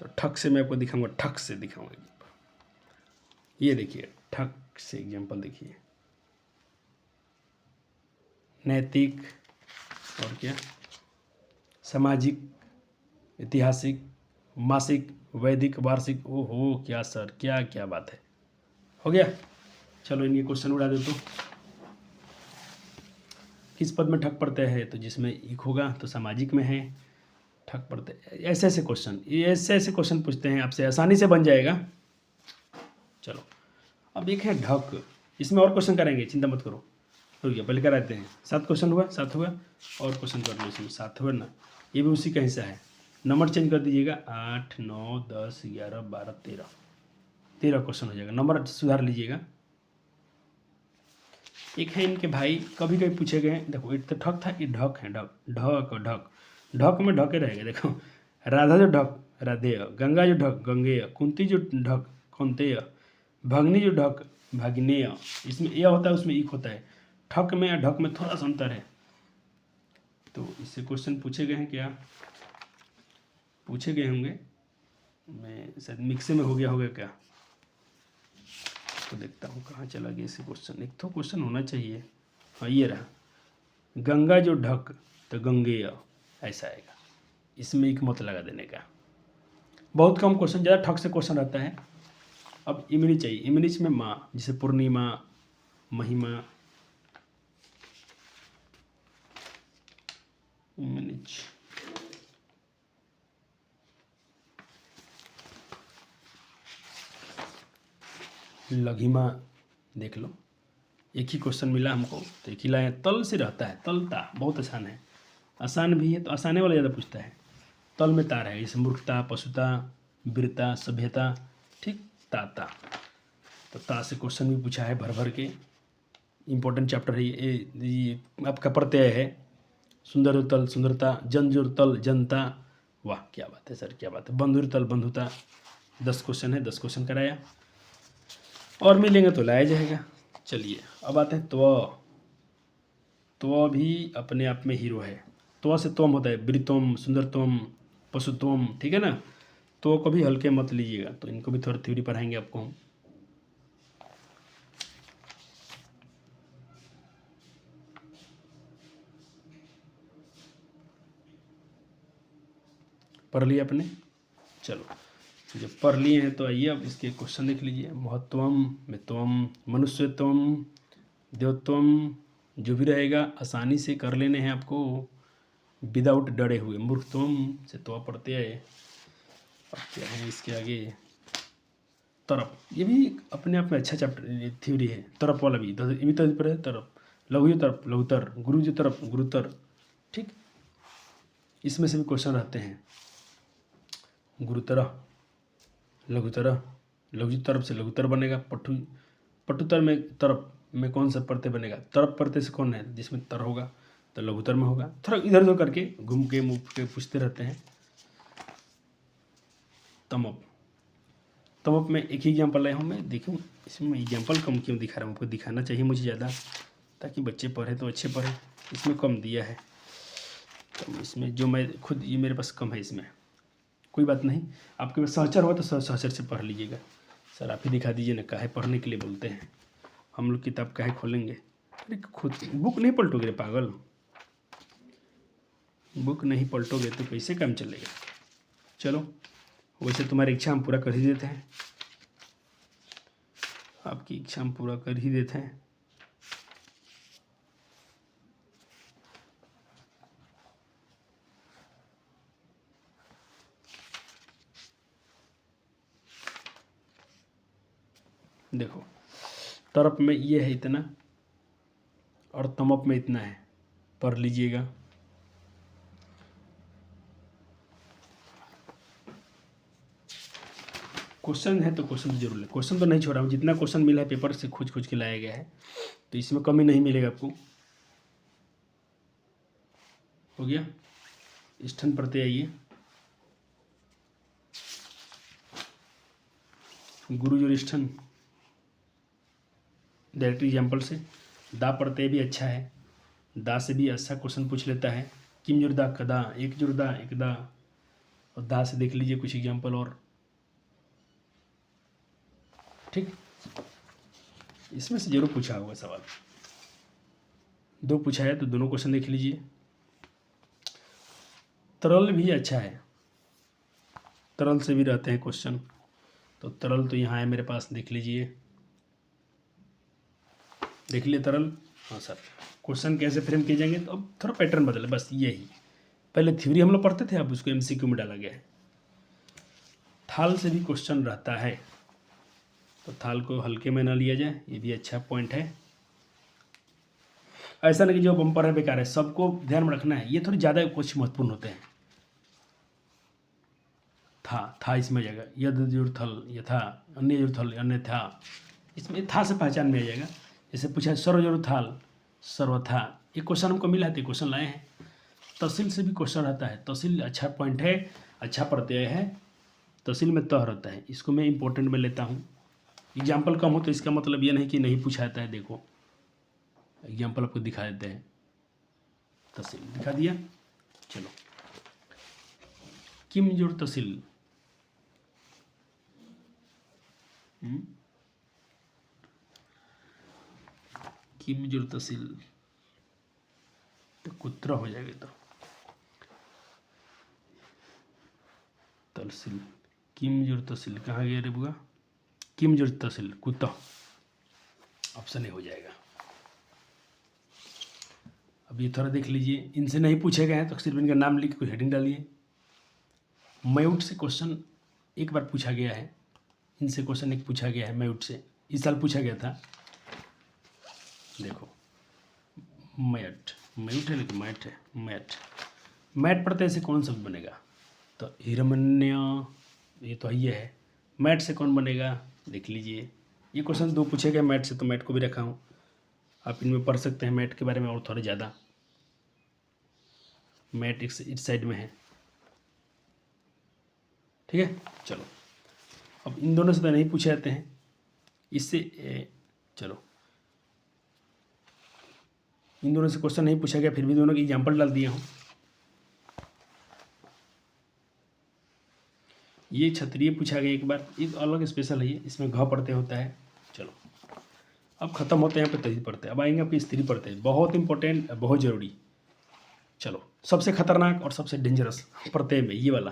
तो ठक से मैं आपको दिखाऊंगा, ठक से दिखाऊंगा। ये देखिए, ठक से एग्जाम्पल देखिए, नैतिक, और क्या, सामाजिक, ऐतिहासिक, मासिक, वैदिक, वार्षिक। ओहो क्या सर, क्या क्या बात है। हो गया, चलो इनके क्वेश्चन उड़ा देता हूँ। किस पद में ठक पड़ते हैं, तो जिसमें इक होगा तो सामाजिक में है ठक पड़ते। ऐसे ऐसे क्वेश्चन, ये ऐसे ऐसे क्वेश्चन पूछते हैं आपसे, आसानी से बन जाएगा। चलो अब एक है ढक, इसमें और क्वेश्चन करेंगे, चिंता मत करो। रुकिए पहले कराते हैं। 7 क्वेश्चन हुआ, 7 हुआ, और क्वेश्चन कर लो इसमें, 7 हुआ ना, ये भी उसी का हिस्सा है। नंबर चेंज कर दीजिएगा, 8, 9, 10, 11, 12, 13 क्वेश्चन हो जाएगा, नंबर सुधार लीजिएगा। एक है इनके भाई, कभी कभी पूछे गए, देखो एक तो ठक था, ये ढक है, ढक ढक और ढक, ढक में ढके रहेगा। देखो राधा जो ढक राधेय, गंगा जो ढक गंगेय, कुंती जो ढक कौंतेय, भगनी जो ढक भगनेय। इसमें यह होता है, उसमें एक होता है। ठक में या ढक में थोड़ा सा अंतर है। तो इससे क्वेश्चन पूछे गए हैं, क्या पूछे गए होंगे, मैं शायद मिक्से में हो गया होगा क्या, तो देखता हूँ कहाँ चला गया इसे क्वेश्चन। एक तो क्वेश्चन होना चाहिए, हाँ ये रहा, गंगा जो ढक तो गंगेय, ऐसा आएगा। इसमें एक मत लगा देने का। बहुत कम क्वेश्चन, ज़्यादा ठक से क्वेश्चन रहता है। अब इमली चाहिए, इमली में माँ, जैसे पूर्णिमा, महिमा, इमली। लघिमा देख लो, एक ही क्वेश्चन मिला हमको तो एक ही लाए। तल से रहता है, तलता बहुत आसान है, आसान भी है तो आसाने वाला ज़्यादा पूछता है। तल में ता है, जैसे मूर्खता, पशुता, वीरता, सभ्यता, ठीक, ताता। तो ता से क्वेश्चन भी पूछा है भर भर के, इम्पोर्टेंट चैप्टर है ये आपका प्रत्यय है। सुंदर तल सुंदरता, जन जो तल जनता, वाह क्या बात है सर, क्या बात है। बंधुर तल बंधुता, 10 क्वेश्चन है, 10 क्वेश्चन कराया, और मिलेंगे तो लाया जाएगा। चलिए अब आते हैं त्व भी अपने आप में हीरो है। त्व से त्वम होता है, वृतम, सुंदरतम, पशुत्वम, ठीक है ना। तो को भी हल्के मत लीजिएगा, तो इनको भी थोड़ा थ्योरी पढ़ाएंगे आपको हम। पढ़ लिया आपने, चलो जब पढ़ लिए हैं तो आइए अब इसके क्वेश्चन देख लीजिए। महत्वम में त्वम, मनुष्यत्वम, देवत्वम, जो भी रहेगा आसानी से कर लेने हैं आपको, विदाउट डरे हुए। मूर्खत्वम से तो पढ़ते आए। अब क्या है इसके आगे, तरप, ये भी अपने आप में अच्छा चैप्टर थ्योरी है। तरप वाला भी, ये भी तो पर है तरप। लघु जो तरप लघुतर, गुरु जो तरप गुरुतर, ठीक, इसमें से भी क्वेश्चन रहते हैं। गुरुतर, लघुतर, लघु तरप से लघुतर बनेगा। पटुतर में तरप में कौन सा प्रत्यय बनेगा, तरप प्रत्यय से कौन है जिसमें तर होगा, तो लघुतर में होगा। थोड़ा इधर उधर करके घूम के मुँह के पूछते रहते हैं। तमप, तमप में एक ही एग्जाम्पल लाया हूँ मैं, देखूँ इसमें एग्जाम्पल कम क्यों दिखा रहा हूँ, आपको दिखाना चाहिए मुझे ज़्यादा, ताकि बच्चे पढ़े तो अच्छे पढ़े। इसमें कम दिया है, तो इसमें जो मैं खुद, ये मेरे पास कम है इसमें, कोई बात नहीं। आपके पास सहचर हो तो सहचर से पढ़ लीजिएगा। सर आप ही दिखा दीजिए ना, काहे पढ़ने के लिए बोलते हैं, हम लोग किताब काहे खोलेंगे। अरे खुद बुक नहीं पलटोगे रे पागल, बुक नहीं पलटोगे तो कैसे काम चलेगा। चलो वैसे तुम्हारी इच्छा हम पूरा कर ही देते हैं, आपकी इच्छा हम पूरा कर ही देते हैं। देखो तरप में ये है इतना, और तमप में इतना है, पढ़ लीजिएगा। क्वेश्चन है तो क्वेश्चन तो जरूर ले, क्वेश्चन तो नहीं छोड़ा हूँ, जितना क्वेश्चन मिला है पेपर से खोज खोज के लाया गया है, तो इसमें कमी नहीं मिलेगा आपको। हो गया। स्तन प्रत्यय आइए, गुरु जो स्तन, डायरेक्ट एग्जाम्पल से। दा प्रत्यय भी अच्छा है, दा से भी अच्छा क्वेश्चन पूछ लेता है। किम जुर्दा कदा, एक जुर्दा एकदा, और दा से देख लीजिए कुछ एग्जाम्पल और। ठीक, इसमें से जरूर पूछा होगा सवाल, दो पूछा है तो दोनों क्वेश्चन देख लीजिए। तरल भी अच्छा है, तरल से भी रहते हैं क्वेश्चन, तो तरल तो यहाँ है मेरे पास, देख लीजिए, देख लिए तरल। हाँ सर, क्वेश्चन कैसे फ्रेम किए जाएंगे, तो अब थोड़ा पैटर्न बदले, बस यही। पहले थ्योरी हम लोग पढ़ते थे, अब उसको एमसीक्यू में डाला गया है। थाल से भी क्वेश्चन रहता है, तो थाल को हल्के में ना लिया जाए, ये भी अच्छा पॉइंट है। ऐसा नहीं कि जो बम्पर है बेकार है, सबको ध्यान में रखना है, ये थोड़ी ज़्यादा कुछ महत्वपूर्ण होते हैं। था इसमें आ जाएगा, यद जुर्थल यथा, अन्य जुर्थल अन्यथा, इसमें था से पहचान में आ जाएगा। जैसे पूछा है सर्वजुर्थाल सर्वथा, ये क्वेश्चन हमको मिला है, तो क्वेश्चन लाए हैं। तहसील से भी क्वेश्चन रहता है, तहसील अच्छा पॉइंट है, अच्छा प्रत्यय है, तहसील में तह रहता है, इसको मैं इंपॉर्टेंट में लेता हूँ। एग्जाम्पल कम हो तो इसका मतलब ये नहीं कि नहीं पूछा जाता है, देखो एग्जाम्पल आपको दिखा देते हैं। तहसील दिखा दिया, चलो। किम जुड़ तहसील, किम जुड़ तहसील, तो कुत्र हो जाएगा, तो तहसील, किम जुड़ तहसील कहाँ गया रे बुआ, किम जुड़ तहसील कुत्ता, ऑप्शन ए हो जाएगा। अब ये थोड़ा देख लीजिए, इनसे नहीं पूछे गए हैं तो सिर्फ इनका नाम लिख के कोई हेडिंग डालिए। मैट से क्वेश्चन एक बार पूछा गया है, इनसे क्वेश्चन एक पूछा गया है मैट से, इस साल पूछा गया था। देखो मैट, मैट है लेकिन मैट है, मैट, मैट प्रत्यय से कौन शब्द बनेगा, तो हिरण्य, ये तो ये है। मैट से कौन बनेगा, देख लीजिए, ये क्वेश्चन दो पूछे गए मैट से, तो मैट को भी रखा हूँ, आप इनमें पढ़ सकते हैं मैट के बारे में और थोड़ा ज़्यादा। मैट इस साइड में है, ठीक है। चलो, अब इन दोनों से तो नहीं पूछे जाते हैं, इससे चलो, इन दोनों से क्वेश्चन नहीं पूछा गया, फिर भी दोनों की एग्जाम्पल डाल दिया हूँ। ये क्षत्रिय पूछा गया एक बार, एक अलग स्पेशल है ये, इसमें घ पढ़ते होता है। चलो, अब खत्म होते हैं यहाँ पे तही पढ़ते, अब आएंगे आपकी स्त्री पढ़ते, बहुत इंपॉर्टेंट, बहुत जरूरी। चलो, सबसे खतरनाक और सबसे डेंजरस प्रत्यय में ये वाला।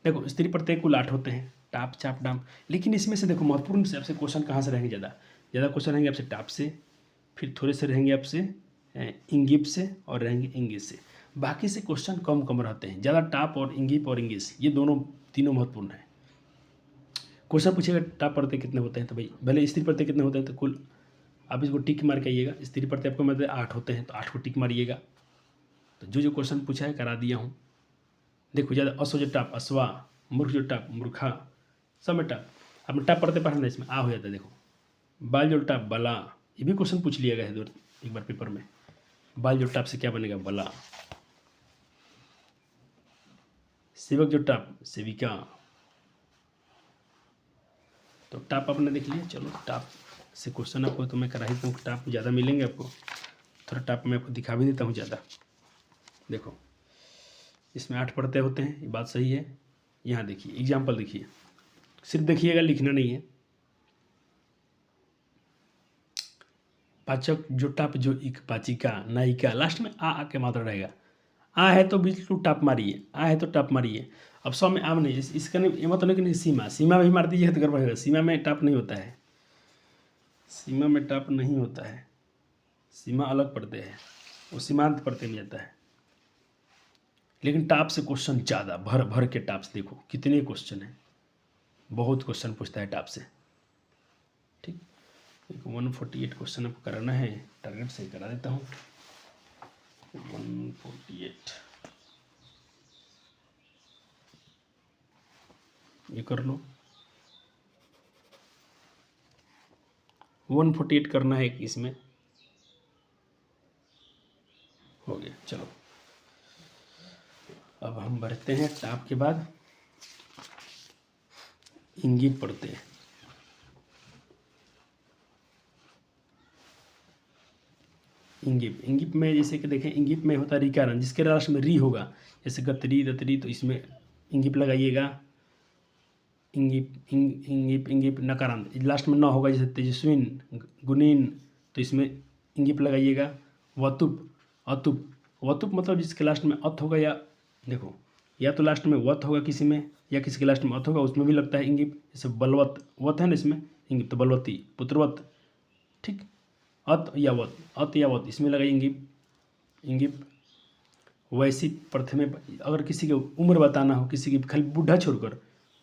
देखो स्त्री प्रत्यय कुल 8 होते हैं, टाप चाप डाम, लेकिन इसमें से देखो महत्वपूर्ण से आपसे क्वेश्चन कहाँ से रहेंगे, ज़्यादा क्वेश्चन रहेंगे आपसे टाप से, फिर थोड़े से रहेंगे आपसे इंगिप से, और रहेंगे इंगिस से। बाकी से क्वेश्चन कम कम रहते हैं, ज़्यादा टाप और इंगिप और इंगिस, ये दोनों तीनों महत्वपूर्ण है। क्वेश्चन पूछेगा टाप प्रत्यय कितने होते हैं, तो भाई भले स्त्री प्रत्यय कितने होते हैं, तो कुल आप इसको टिक मार के आइएगा। स्त्री प्रत्यय आपको मतलब 8 होते हैं, तो 8 को टिक मारिएगा। तो जो क्वेश्चन पूछा है करा दिया हूँ। देखो ज़्यादा असो जो टाप असवा, मूर्ख जो टाप मूर्खा, सब में टाप, आपने टाप पढ़ते पढ़ना इसमें आ हो जाता है। देखो बाल जो टाप बला, ये भी क्वेश्चन पूछ लिया गया है एक बार पेपर में, बाल जो टाप से क्या बनेगा बला। सेवक जो टाप सेविका, तो टाप आपने देख लिया। चलो टाप से क्वेश्चन आपको तो मैं करा ही दूँ, टाप ज़्यादा मिलेंगे आपको, थोड़ा टाप में आपको दिखा भी देता हूँ ज़्यादा। देखो इसमें 8 प्रत्यय होते हैं, ये बात सही है। यहाँ देखिए एग्जाम्पल देखिए, सिर्फ देखिएगा, लिखना नहीं है। पाचक जो टाप जो इक, पाचिका नायिका, लास्ट में आ के मात्रा रहेगा। आ है तो बिल्कुल टाप मारिए, आ है तो टाप मारिए। अब सौ में आम नहीं, इसका नहीं, ये मतलब नहीं कि सीमा, सीमा भी मार दीजिए तो गड़बड़ होगा। सीमा में टाप नहीं होता है, सीमा में टाप नहीं होता है, सीमा अलग पढ़ते हैं, वो सीमांत पढ़ते में जाता है। लेकिन टाप से क्वेश्चन ज़्यादा, भर भर के टाप से, देखो कितने क्वेश्चन हैं, बहुत क्वेश्चन पूछता है टाप से। ठीक, 148 क्वेश्चन आपको कराना है, टारगेट से करा देता हूँ। 148 ये कर लो, 148 करना है इसमें। हो गया। चलो अब हम बढ़ते हैं टॉप के बाद इंगित पढ़ते हैं। इंगिप, इंगिप में जैसे कि देखें, इंगिप में होता है रिकारण, जिसके लास्ट में री होगा, जैसे गतरी रतरी, तो इसमें इंगिप लगाइएगा। इंगिप इंगिप इंगिप नकारांत, लास्ट में ना होगा, जैसे तेजस्विन गुणीन, तो इसमें इंगिप लगाइएगा। वतुप अतुप, वतुप मतलब जिसके लास्ट में अत होगा, या देखो या तो लास्ट में वत होगा किसी में, या किसी के लास्ट में अत होगा, उसमें भी लगता है इंगिप। जैसे बलवत, वत है ना इसमें इंगिप, तो बलवती पुत्रवत, ठीक। अत या वत, अत या वत, इसमें लगाइए इंगिप। इंगिप वैसी प्रथम, अगर किसी की उम्र बताना हो, किसी की खाली बूढ़ा छोड़कर,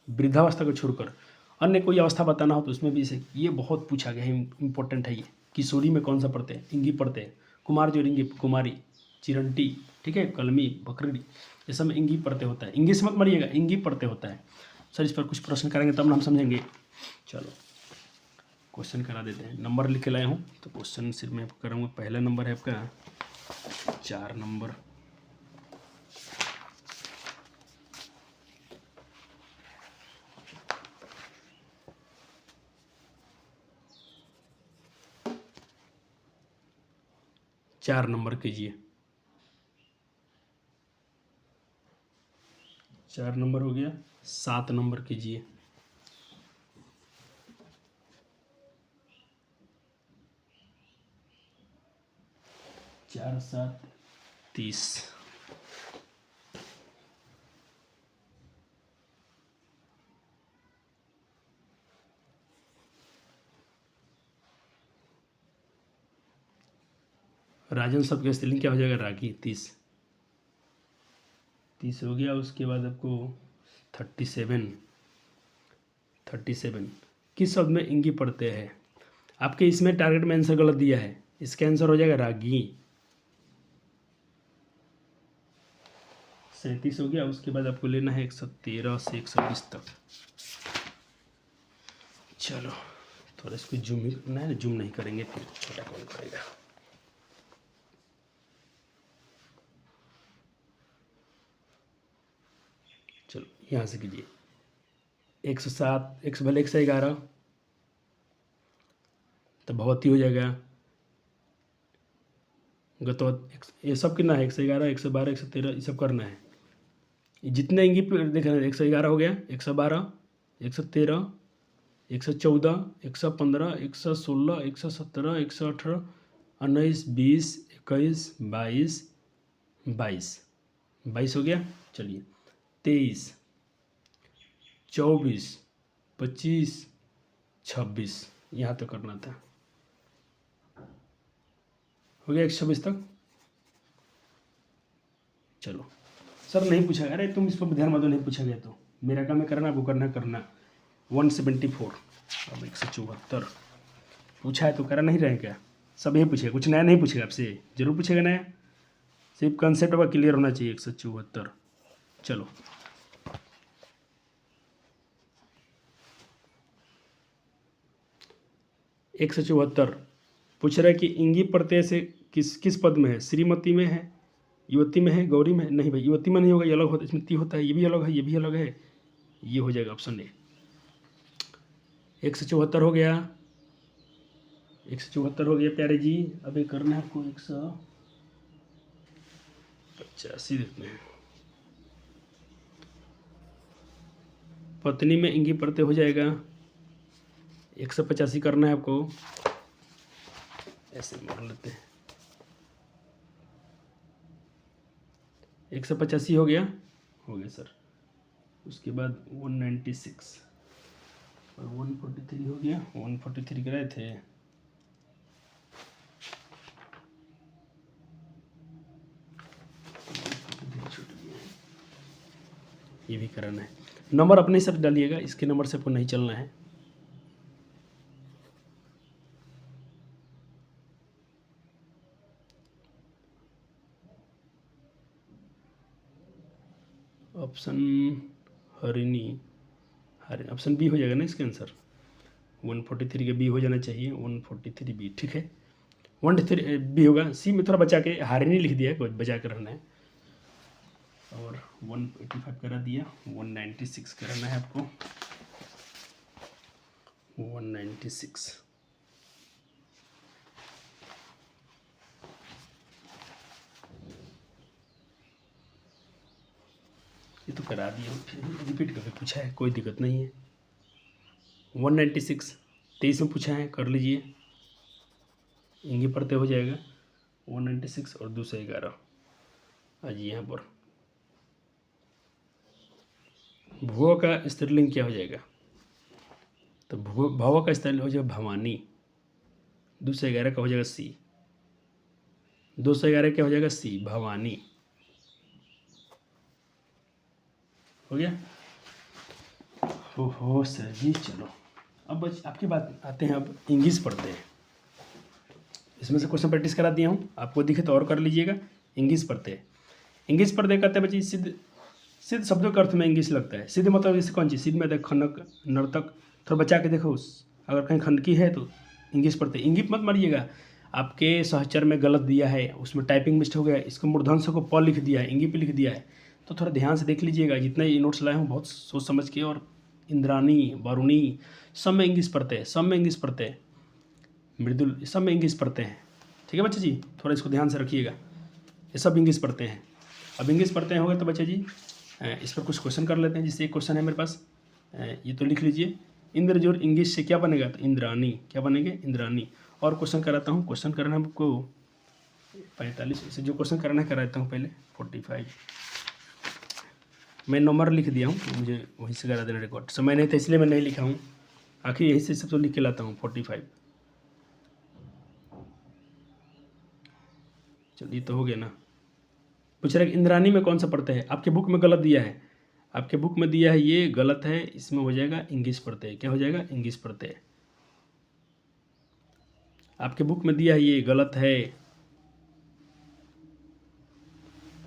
वृद्धावस्था को छोड़कर अन्य कोई अवस्था बताना हो, तो उसमें भी इसे, ये बहुत पूछा गया है, इंपॉर्टेंट है ये। किशोरी में कौन सा पढ़ते हैं? इंगी पढ़ते हैं। कुमार जो इंगी, कुमारी, चिरंटी, ठीक है, कलमी, बकरी, ये सब में इंगी पढ़ते होता है। इंगी से मत मरिएगा, इंगी पढ़ते होता है। सर इस पर कुछ प्रश्न करेंगे तब हम समझेंगे। चलो क्वेश्चन करा देते हैं। नंबर लिख के लाया हूँ, तो क्वेश्चन सिर्फ मैं आपको कराऊंगा। पहला नंबर है आपका 4 नंबर, चार नंबर कीजिए। 4 नंबर हो गया। 7 नंबर कीजिए। 4 7 30। राजन शब्द का स्त्रीलिंग क्या हो जाएगा? रागी। 30 हो गया। उसके बाद आपको 37 किस शब्द में इंगी पढ़ते हैं? आपके इसमें टारगेट में आंसर गलत दिया है, इसका आंसर हो जाएगा रागी। 37 हो गया। उसके बाद आपको लेना है 113 से 120 तक। चलो थोड़ा इसको जूम ही करना है, जूम नहीं करेंगे फिर छोटा कौन करेगा। चलो यहाँ से कीजिए। 107, 100 भले 111, तो भगवती हो जाएगा। गतवत, ये सब कितना है? 111, 112, 113, ये सब करना है। जितने इंगी देख रहे हैं, 111 हो गया, 112, 113, 114, 115, 116, 117, 118, 19, 20, 21, 22, 22 हो गया। चलिए 23, 24, 25, 26, यहाँ तक करना था। हो गया 126 तक। चलो सर नहीं पूछा गया, अरे तुम इस पर ध्यान मत दो, नहीं पूछा गया तो मेरा काम है करना, आपको करना 174। अब 174 पूछा है तो करा नहीं रहे क्या? सब यही पूछेगा, कुछ नया नहीं पूछेगा आपसे, जरूर पूछेगा नया, सिर्फ कंसेप्ट आपका क्लियर होना चाहिए। 174। चलो एक 174 पूछ रहा है कि इंगी प्रत्यय से किस किस पद में है? श्रीमती में है, युवती में है, गौरी में है? नहीं भाई, युवती में नहीं होगा, ये अलग होता है, इसमें ती होता है, ये भी अलग है, ये भी अलग है, ये हो जाएगा ऑप्शन ए। 174 हो गया। 174 हो गया प्यारे जी। अभी करना है आपको 185 देखते हैं। पत्नी में इंगी प्रत्यय हो जाएगा। 185 करना है आपको, ऐसे मान लेते हैं। 185 हो गया सर। उसके बाद 196 और 143 हो गया। 143 कराए थे, ये भी कराना है। नंबर अपने हिसाब से डालिएगा, इसके नंबर से आपको नहीं चलना है। ऑप्शन हरिणी, ऑप्शन बी हो जाएगा ना इसका आंसर। 143 के बी हो जाना चाहिए, 143 बी, ठीक है। 143 बी होगा। सी में थोड़ा बचा के हारिनी लिख दिया है, कुछ बचा कर रहना है। और 185 करा दिया, 196 कराना है आपको, 196। ये तो करा दिया, रिपीट करके पूछा है, कोई दिक्कत नहीं है। 196 23 में पूछा है, कर लीजिए, इंगी पढ़ते हो जाएगा। 196 और 211 आज यहाँ पर भुआ का स्त्रीलिंग क्या हो जाएगा? तो भवा का स्त्रीलिंग हो जाएगा भवानी। 211 का हो जाएगा सी, 211 क्या हो जाएगा सी, भवानी। हो गया? हो सर जी। चलो अब आपकी बात आते हैं, अब इंग्लिश पढ़ते हैं। इसमें से क्वेश्चन प्रैक्टिस करा दिया हूँ, आपको दिखे तो और कर लीजिएगा। इंग्लिश पढ़ते हैं। इंग्लिश पढ़ते कहते हैं बच्चे सिद्ध शब्दों के अर्थ में इंग्लिश लगता है। सिद्ध मतलब जैसे कौन चीज़, सिद्ध में देखो खनक, नर्तक, थोड़ा बचा के देखो, अगर कहीं खनकी है तो इंग्लिश पढ़ते। इंगित मत मारिएगा, आपके सहचर में गलत दिया है, उसमें टाइपिंग मिस्टेक हो गया, इसको मूर्धन्य को प लिख दिया है, इंगी पे लिख दिया है, तो थोड़ा ध्यान से देख लीजिएगा। जितना ये नोट्स लाए हूँ बहुत सोच समझ के। और इंद्रानी, वरुणी, सब में इंग्लिश पढ़ते हैं, सब में इंग्लिश पढ़ते हैं। मृदुल, सब में इंग्लिश पढ़ते हैं। ठीक है बच्चे जी, थोड़ा इसको ध्यान से रखिएगा, ये सब इंग्लिश पढ़ते हैं। अब इंग्लिश पढ़ते हैं हो गए तो बच्चे जी इस पर कुछ क्वेश्चन कर लेते हैं। जिससे एक क्वेश्चन है मेरे पास, ये तो लिख लीजिए। इंद्र जोड़ इंग्लिश से क्या बनेगा? तो इंद्रानी। क्या बनेंगे? इंद्रानी। और क्वेश्चन कराता हूँ, क्वेश्चन करना है आपको 45 से जो क्वेश्चन कराना है कराता हूँ पहले 45। मैं नंबर लिख दिया हूँ, तो मुझे वहीं से करा देना रिकॉर्ड। समय नहीं था इसलिए मैं नहीं लिखा हूँ, आखिर यहीं से सब तो लिख के लाता हूँ 45। चलिए तो हो गया ना। पूछ रहा है कि इंद्रानी में कौन सा पढ़ते हैं? आपके बुक में गलत दिया है, आपके बुक में दिया है ये गलत है, इसमें हो जाएगा इंग्लिश पढ़ते हैं। क्या हो जाएगा? इंग्लिश पढ़ते हैं। आपके बुक में दिया है ये गलत है।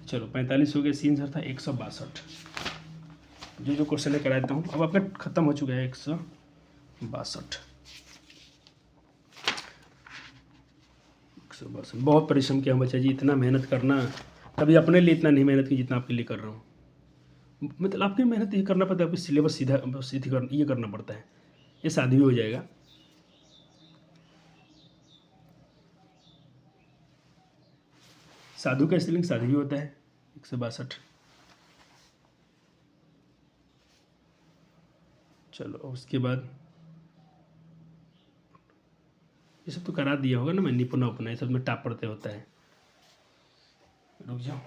चलो 45 हो गया, सी आंसर था 162। जो क्वेश्चन है करा देता हूँ। अब आपका खत्म हो चुका है 162। बहुत परिश्रम किया बच्चा जी, इतना मेहनत करना, कभी अपने लिए इतना नहीं मेहनत की जितना आपके लिए कर रहा हूँ। मतलब आपकी मेहनत ये करना पड़ता है, आपको सिलेबस सीधा ये करना पड़ता है, ये शादी भी हो जाएगा। साधु का स्त्रीलिंग शादी भी होता है। 162। चलो उसके बाद ये सब तो करा दिया होगा ना मैं, निपुण अपना, ये सब में टाप पढ़ते होता है। रुक जाओ,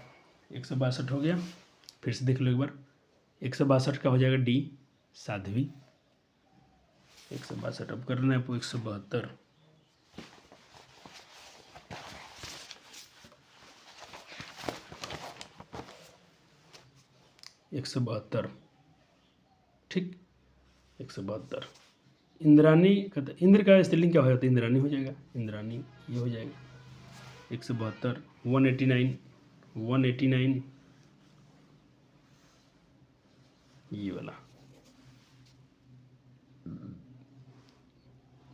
162 हो गया, फिर से देख लो एक बार। 162 का हो जाएगा डी, साध्वी। 162 अब करना है आपको 172। 172 ठीक, 172। इंद्रानी का, इंद्र का स्त्रीलिंग क्या हो जाता है? इंद्रानी हो जाएगा, इंद्रानी ये हो जाएगा। 172, 189, 189 ये वाला।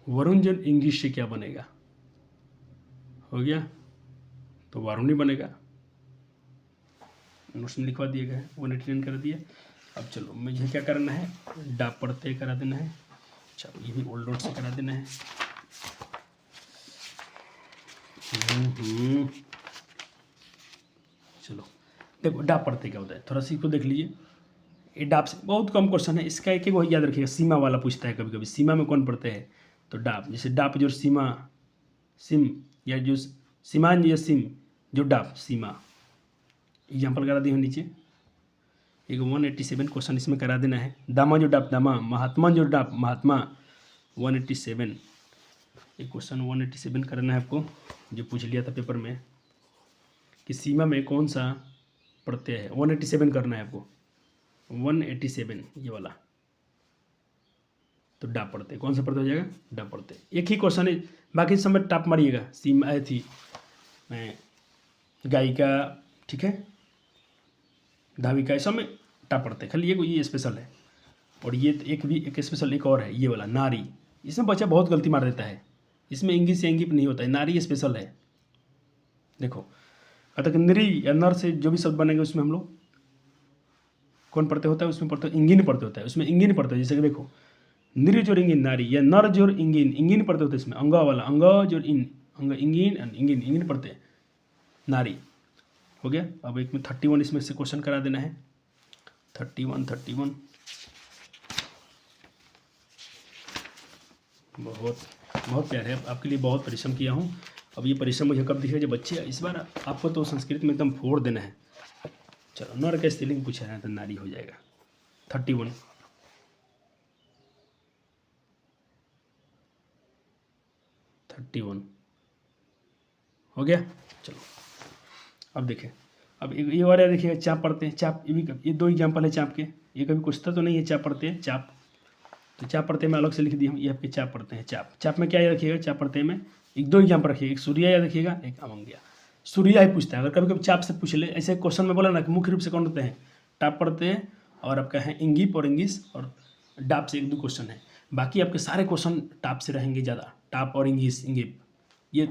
वरुण जन इंग्लिश से क्या बनेगा? हो गया, तो वारुणी बनेगा। नोट्स में लिखवा दिए गए, 189 कर दिया। अब चलो मुझे क्या करना है, डाप पढ़ते करा देना है। चलो ये भी ओल्ड नोट से करा देना है। चलो देखो डाप पढ़ते क्या होता है, थोड़ा सी को देख लीजिए। ये डाप से बहुत कम क्वेश्चन है, इसका एक एक वो याद रखिएगा। सीमा वाला पूछता है कभी कभी, सीमा में कौन पढ़ते हैं? तो डाप, जैसे डाप जो सीमा, सिम, या जो सीमान या सिम, जो डाप सीमा। एग्जाम्पल करा दिए नीचे। एक 187 क्वेश्चन इसमें करा देना है। दामा जो डाप दामा, महात्मा जो डाप महात्मा, 187। एक क्वेश्चन 187 करना है आपको, जो पूछ लिया था पेपर में कि सीमा में कौन सा प्रत्यय है। 187 करना है आपको, 187 ये वाला। तो डाप पढ़ते कौन सा प्रत्यय हो जाएगा? डाप पढ़ते। एक ही क्वेश्चन है, बाकी समय टाप मारिएगा। सीमा थी मैं गायिका, ठीक है, धाविका, सब में टाप पढ़ते, खाली ये स्पेशल है। और ये एक भी एक स्पेशल एक और है, ये वाला नारी, इसमें बच्चा बहुत गलती मार देता है, इसमें इंगी से इंगिप नहीं होता है, नारी स्पेशल है। देखो कहता कि नरी या नर से जो भी शब्द बनेंगे उसमें हम लोग कौन पढ़ते होता है, उसमें पढ़ते इंगिन पढ़ते होता है, उसमें इंगिन पढ़ते हैं। जैसे कि देखो नृ जोर इंगिन नारी या नर जोर इंगिन, इंगिन पढ़ते होते हैं इसमें, अंगा वाला अंगा जोर इन, अंग इंगिन इंगिन इंगिन पढ़ते हैं नारी। हो गया। अब एक में 31 इसमें से क्वेश्चन करा देना है। 31 बहुत बहुत प्यार है, आपके लिए बहुत परिश्रम किया हूँ। अब ये परिश्रम मुझे कब दिखेगा, जब बच्चे इस बार आपको तो संस्कृत में एकदम फोड़ देना है। चलो नर का स्त्रीलिंग पूछा है तो नारी हो जाएगा। 31 हो गया। चलो अब देखें, अब ये वाला देखिएगा, चाप पढ़ते हैं, चाप ये भी ये 2 एग्जाम्पल है चाप के, ये कभी पूछता तो नहीं है, चाप पढ़ते हैं चाप, तो चाप पढ़ते हैं मैं अलग से लिख दिया हूँ, ये आपके चाप पढ़ते हैं चाप। चाप में क्या याद रखिएगा, चाप पढ़ते हैं में 1-2 एग्जाम्पल रखिएगा, एक सूर्या याद रखिएगा, एक अमंग्या। सूर्या ही पूछता है, अगर कभी कभी चाप से पूछ ले, ऐसे क्वेश्चन में बोला ना कि मुख्य रूप से कौन होते हैं, टाप पढ़ते हैं और आपका है इंगिप और इंगिस, और डाप से 1-2 क्वेश्चन है, बाकी आपके सारे क्वेश्चन टाप से रहेंगे ज़्यादा, टाप और इंगिस इंगिप ये,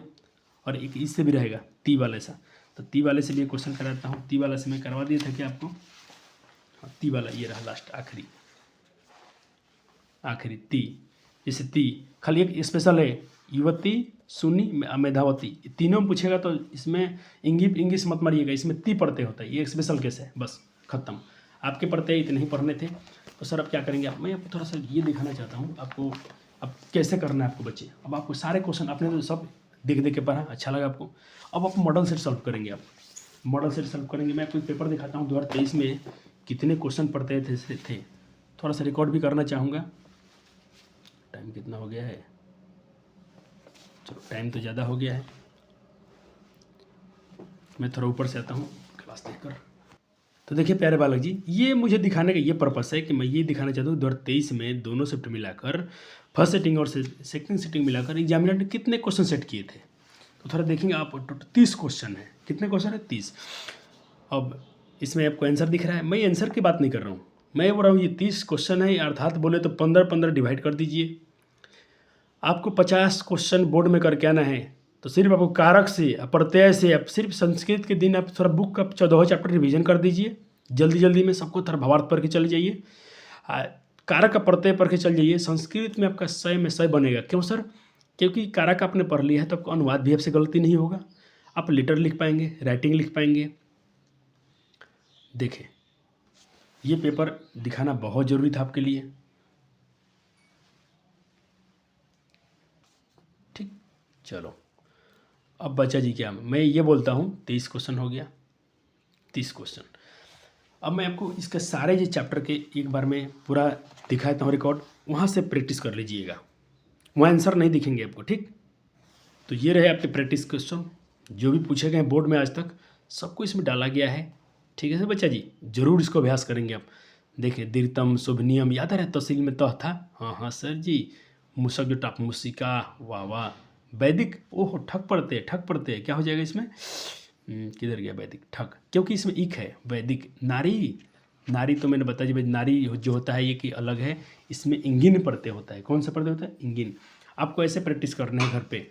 और एक इससे भी रहेगा ती वाले सा, तो ती वाले से भी एक क्वेश्चन कराता हूँ। ती वाला से मैं करवा दिया था कि आपको, हाँ ती वाला ये रहा लास्ट आखिरी ती। जैसे ती खाली एक स्पेशल है, युवती सुनी मेधावती, तीनों में पूछेगा तो इसमें इंगिप इंग्लिश मत मारिएगा, इसमें ती पढ़ते होता है, ये एक स्पेशल केस है, बस खत्म। आपके पढ़ते इतने ही पढ़ने थे, तो सर अब क्या करेंगे आप, मैं आपको थोड़ा सा ये दिखाना चाहता हूँ आपको अब कैसे करना है आपको बच्चे। अब आपको सारे क्वेश्चन आपने तो सब देख के पढ़ा, अच्छा लगा आपको, अब आप मॉडल सेट सॉल्व करेंगे। आप मॉडल सेट सॉल्व करेंगे, मैं आपको एक पेपर दिखाता हूँ 2023 में कितने क्वेश्चन पढ़ते थे, थोड़ा सा रिकॉर्ड भी करना चाहूँगा। टाइम कितना हो गया है, चलो टाइम तो ज़्यादा हो गया है, मैं थोड़ा ऊपर से आता हूँ क्लास देखकर। तो देखिए प्यारे बालक जी, ये मुझे दिखाने का ये पर्पस है कि मैं ये दिखाना चाहता हूँ 2023 में दोनों शिफ्ट मिलाकर, फर्स्ट सेटिंग और सेकंड सेटिंग मिलाकर एग्जामिनर ने कितने क्वेश्चन सेट किए थे। तो थोड़ा देखेंगे आप, टोटल 30 क्वेश्चन है। कितने क्वेश्चन है, 30। अब इसमें आपको आंसर दिख रहा है, मैं आंसर की बात नहीं कर रहा हूँ, मैं बोल रहा हूँ ये 30 क्वेश्चन है, अर्थात बोले तो 15-15 डिवाइड कर दीजिए। आपको 50 क्वेश्चन बोर्ड में करके आना है, तो सिर्फ आपको कारक से प्रत्यय से, आप सिर्फ संस्कृत के दिन आप थोड़ा बुक का 14 चैप्टर रिवीजन कर दीजिए, जल्दी जल्दी में सबको थोड़ा भावार्थ पढ़ के चले जाइए, कारक का प्रत्यय पढ़ के चल जाइए। संस्कृत में आपका सय में सय बनेगा, क्यों सर, क्योंकि कारक आपने पढ़ लिया है तो आपको अनुवाद भी आपसे गलती नहीं होगा, आप लेटर लिख पाएंगे, राइटिंग लिख पाएंगे। देखें ये पेपर दिखाना बहुत ज़रूरी था आपके लिए, ठीक। चलो अब बच्चा जी क्या, मैं ये बोलता हूँ 23 क्वेश्चन हो गया, 30 क्वेश्चन। अब मैं आपको इसके सारे जो चैप्टर के एक बार में पूरा दिखाता हूँ रिकॉर्ड, वहाँ से प्रैक्टिस कर लीजिएगा, वहाँ आंसर नहीं दिखेंगे आपको, ठीक। तो ये रहे आपके प्रैक्टिस क्वेश्चन, जो भी पूछे गए बोर्ड में आज तक सबको इसमें डाला गया है, ठीक है सर बच्चा जी, जरूर इसको अभ्यास करेंगे आप। देखिए दीर्घतम शुभ नियम याद है, तहसील में तह था, हाँ सर जी। मुसक जो टाप मुसिका, वाह वाह। वैदिक, ओहो ठक पढ़ते हैं, क्या हो जाएगा इसमें, किधर गया वैदिक, ठक, क्योंकि इसमें इक है। वैदिक नारी, नारी तो मैंने बताया भाई, नारी जो होता है ये कि अलग है, इसमें इंगिन पढ़ते होता है, कौन सा पढ़ते होता है, इंगिन। आपको ऐसे प्रैक्टिस करना है घर पे।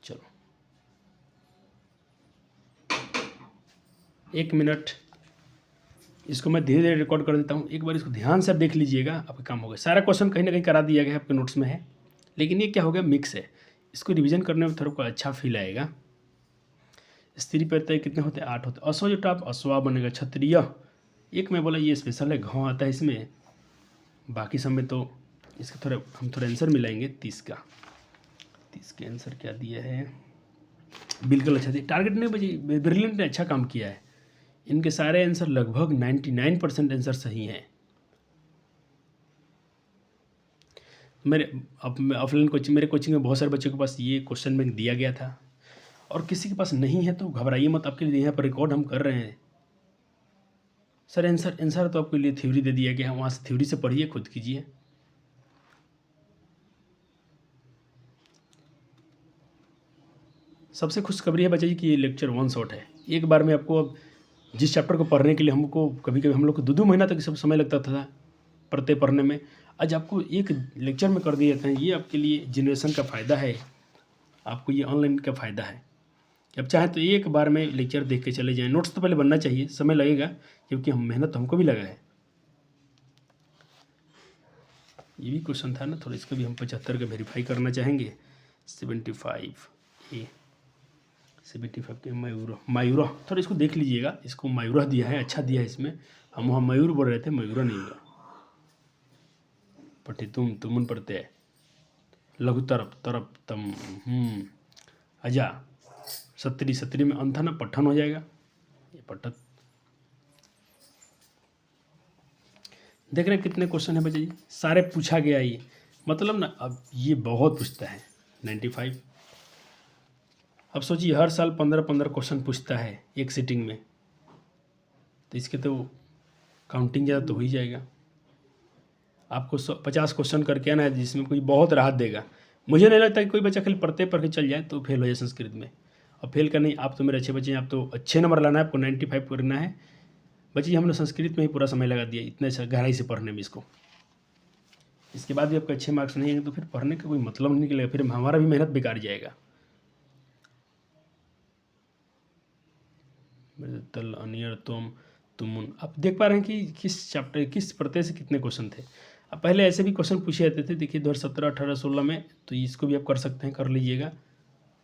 चलो 1 मिनट, इसको मैं धीरे धीरे रिकॉर्ड कर देता हूँ, एक बार इसको ध्यान से आप देख लीजिएगा, आपका काम हो गया। सारा क्वेश्चन कहीं ना कहीं करा दिया गया है, आपके नोट्स में है, लेकिन ये क्या हो गया, मिक्स है, इसको रिवीजन करने में थोड़ा को अच्छा फील आएगा। स्त्री प्रत्यय कितने होते हैं, 8 होते हैं। अश्व जो टाप अश्वा बनेगा, क्षत्रिय, एक मैं बोला ये स्पेशल है, घाव आता है इसमें, बाकी सब में तो इसका थोड़ा हम थोड़ा आंसर मिलाएंगे। 30 का, 30 के आंसर क्या दिया है, बिल्कुल अच्छा दिया, टारगेट नहीं बची, ब्रिलियंट ने अच्छा काम किया है, इनके सारे आंसर लगभग 99% आंसर सही हैं। मेरे ऑफलाइन कोचिंग, मेरे कोचिंग में बहुत सारे बच्चों के पास ये क्वेश्चन बैंक दिया गया था, और किसी के पास नहीं है तो घबराइए मत, आपके लिए यहाँ पर रिकॉर्ड हम कर रहे हैं। सर आंसर तो आपके लिए थ्योरी दे दिया गया है, वहाँ से थ्योरी से पढ़िए, खुद कीजिए। सबसे खुशखबरी है बच्चे जी कि ये लेक्चर 1 शॉट है, एक बार में आपको अब जिस चैप्टर को पढ़ने के लिए हमको कभी कभी हम लोग को 2-2 महीना तक सब समय लगता था पढ़ते पढ़ने में, आज आपको एक लेक्चर में कर दिए जाते हैं। ये आपके लिए जनरेशन का फ़ायदा है, आपको ये ऑनलाइन का फ़ायदा है। अब चाहे तो एक बार में लेक्चर देख के चले जाएं। नोट्स तो पहले बनना चाहिए, समय लगेगा क्योंकि हम मेहनत तो हमको भी लगा है। ये भी क्वेश्चन था ना, थोड़ा इसको भी हम 75 का वेरीफाई करना चाहेंगे। 75 ए 75 के मयूरा थोड़ा इसको देख लीजिएगा। इसको मयूरा दिया है, अच्छा दिया है। इसमें हम वहाँ मयूर बोल रहे थे, मयूरा नहीं हुआ। पठे तुमन पढ़ते है लघु तरप तरप तम अजा सत्री में अंत था ना, पठन हो जाएगा। ये पठत देख रहे हैं कितने क्वेश्चन है बच्चे जी, सारे पूछा गया ये, मतलब ना अब ये बहुत पूछता है 95। अब सोचिए हर साल 15-15 क्वेश्चन पूछता है एक सीटिंग में, तो इसके तो काउंटिंग ज़्यादा तो हो ही जाएगा। आपको 50 क्वेश्चन करके आना है जिसमें कोई बहुत राहत देगा। मुझे नहीं लगता कि कोई बच्चा खाली पढ़ते पढ़ के चल जाए तो फेल हो जाए संस्कृत में। और फेल करना नहीं, आप तो मेरे अच्छे बच्चे हैं, आप तो अच्छे नंबर लाना है, आपको 95 करना है। बच्चे हमने संस्कृत में ही पूरा समय लगा दिया इतने गहराई से पढ़ने में इसको। इसके बाद भी आपके अच्छे मार्क्स नहीं आएंगे तो फिर पढ़ने का कोई मतलब नहीं निकलेगा, फिर हमारा भी मेहनत बेकार जाएगा। तल अनियर तुम आप देख पा रहे हैं कि किस चैप्टर किस प्रत्यय से कितने क्वेश्चन थे। अब पहले ऐसे भी क्वेश्चन पूछे जाते थे, देखिए 2017, 18, 16 में, तो इसको भी आप कर सकते हैं, कर लीजिएगा।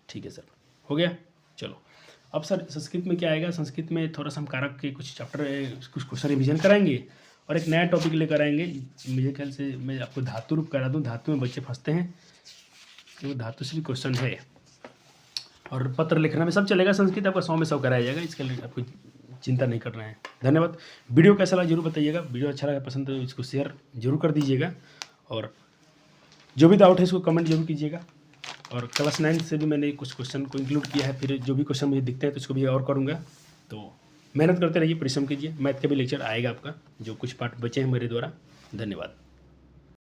ठीक है सर, हो गया। चलो अब सर संस्कृत में क्या आएगा, संस्कृत में थोड़ा सा हम कारक के कुछ चैप्टर कुछ क्वेश्चन रिविजन कराएंगे और एक नया टॉपिक लेकर आएंगे। मेरे ख्याल से मैं आपको धातु रूप करा दूँ, धातु में बच्चे फंसते हैं तो धातु से भी क्वेश्चन है। और पत्र लिखना में सब चलेगा, संस्कृत आपका 100 में 100 कराया जाएगा, इसके लिए आपको चिंता नहीं करना है। धन्यवाद। वीडियो कैसा लगा जरूर बताइएगा, वीडियो अच्छा लगा पसंद तो इसको शेयर जरूर कर दीजिएगा, और जो भी डाउट है इसको कमेंट जरूर कीजिएगा। और क्लास 9 से भी मैंने कुछ क्वेश्चन को इंक्लूड किया है, फिर जो भी क्वेश्चन मुझे दिखते हैं तो इसको भी और करूँगा। तो मेहनत करते रहिए, परिश्रम कीजिए, मैथ का भी लेक्चर आएगा आपका, जो कुछ पार्ट बचे हैं मेरे द्वारा। धन्यवाद।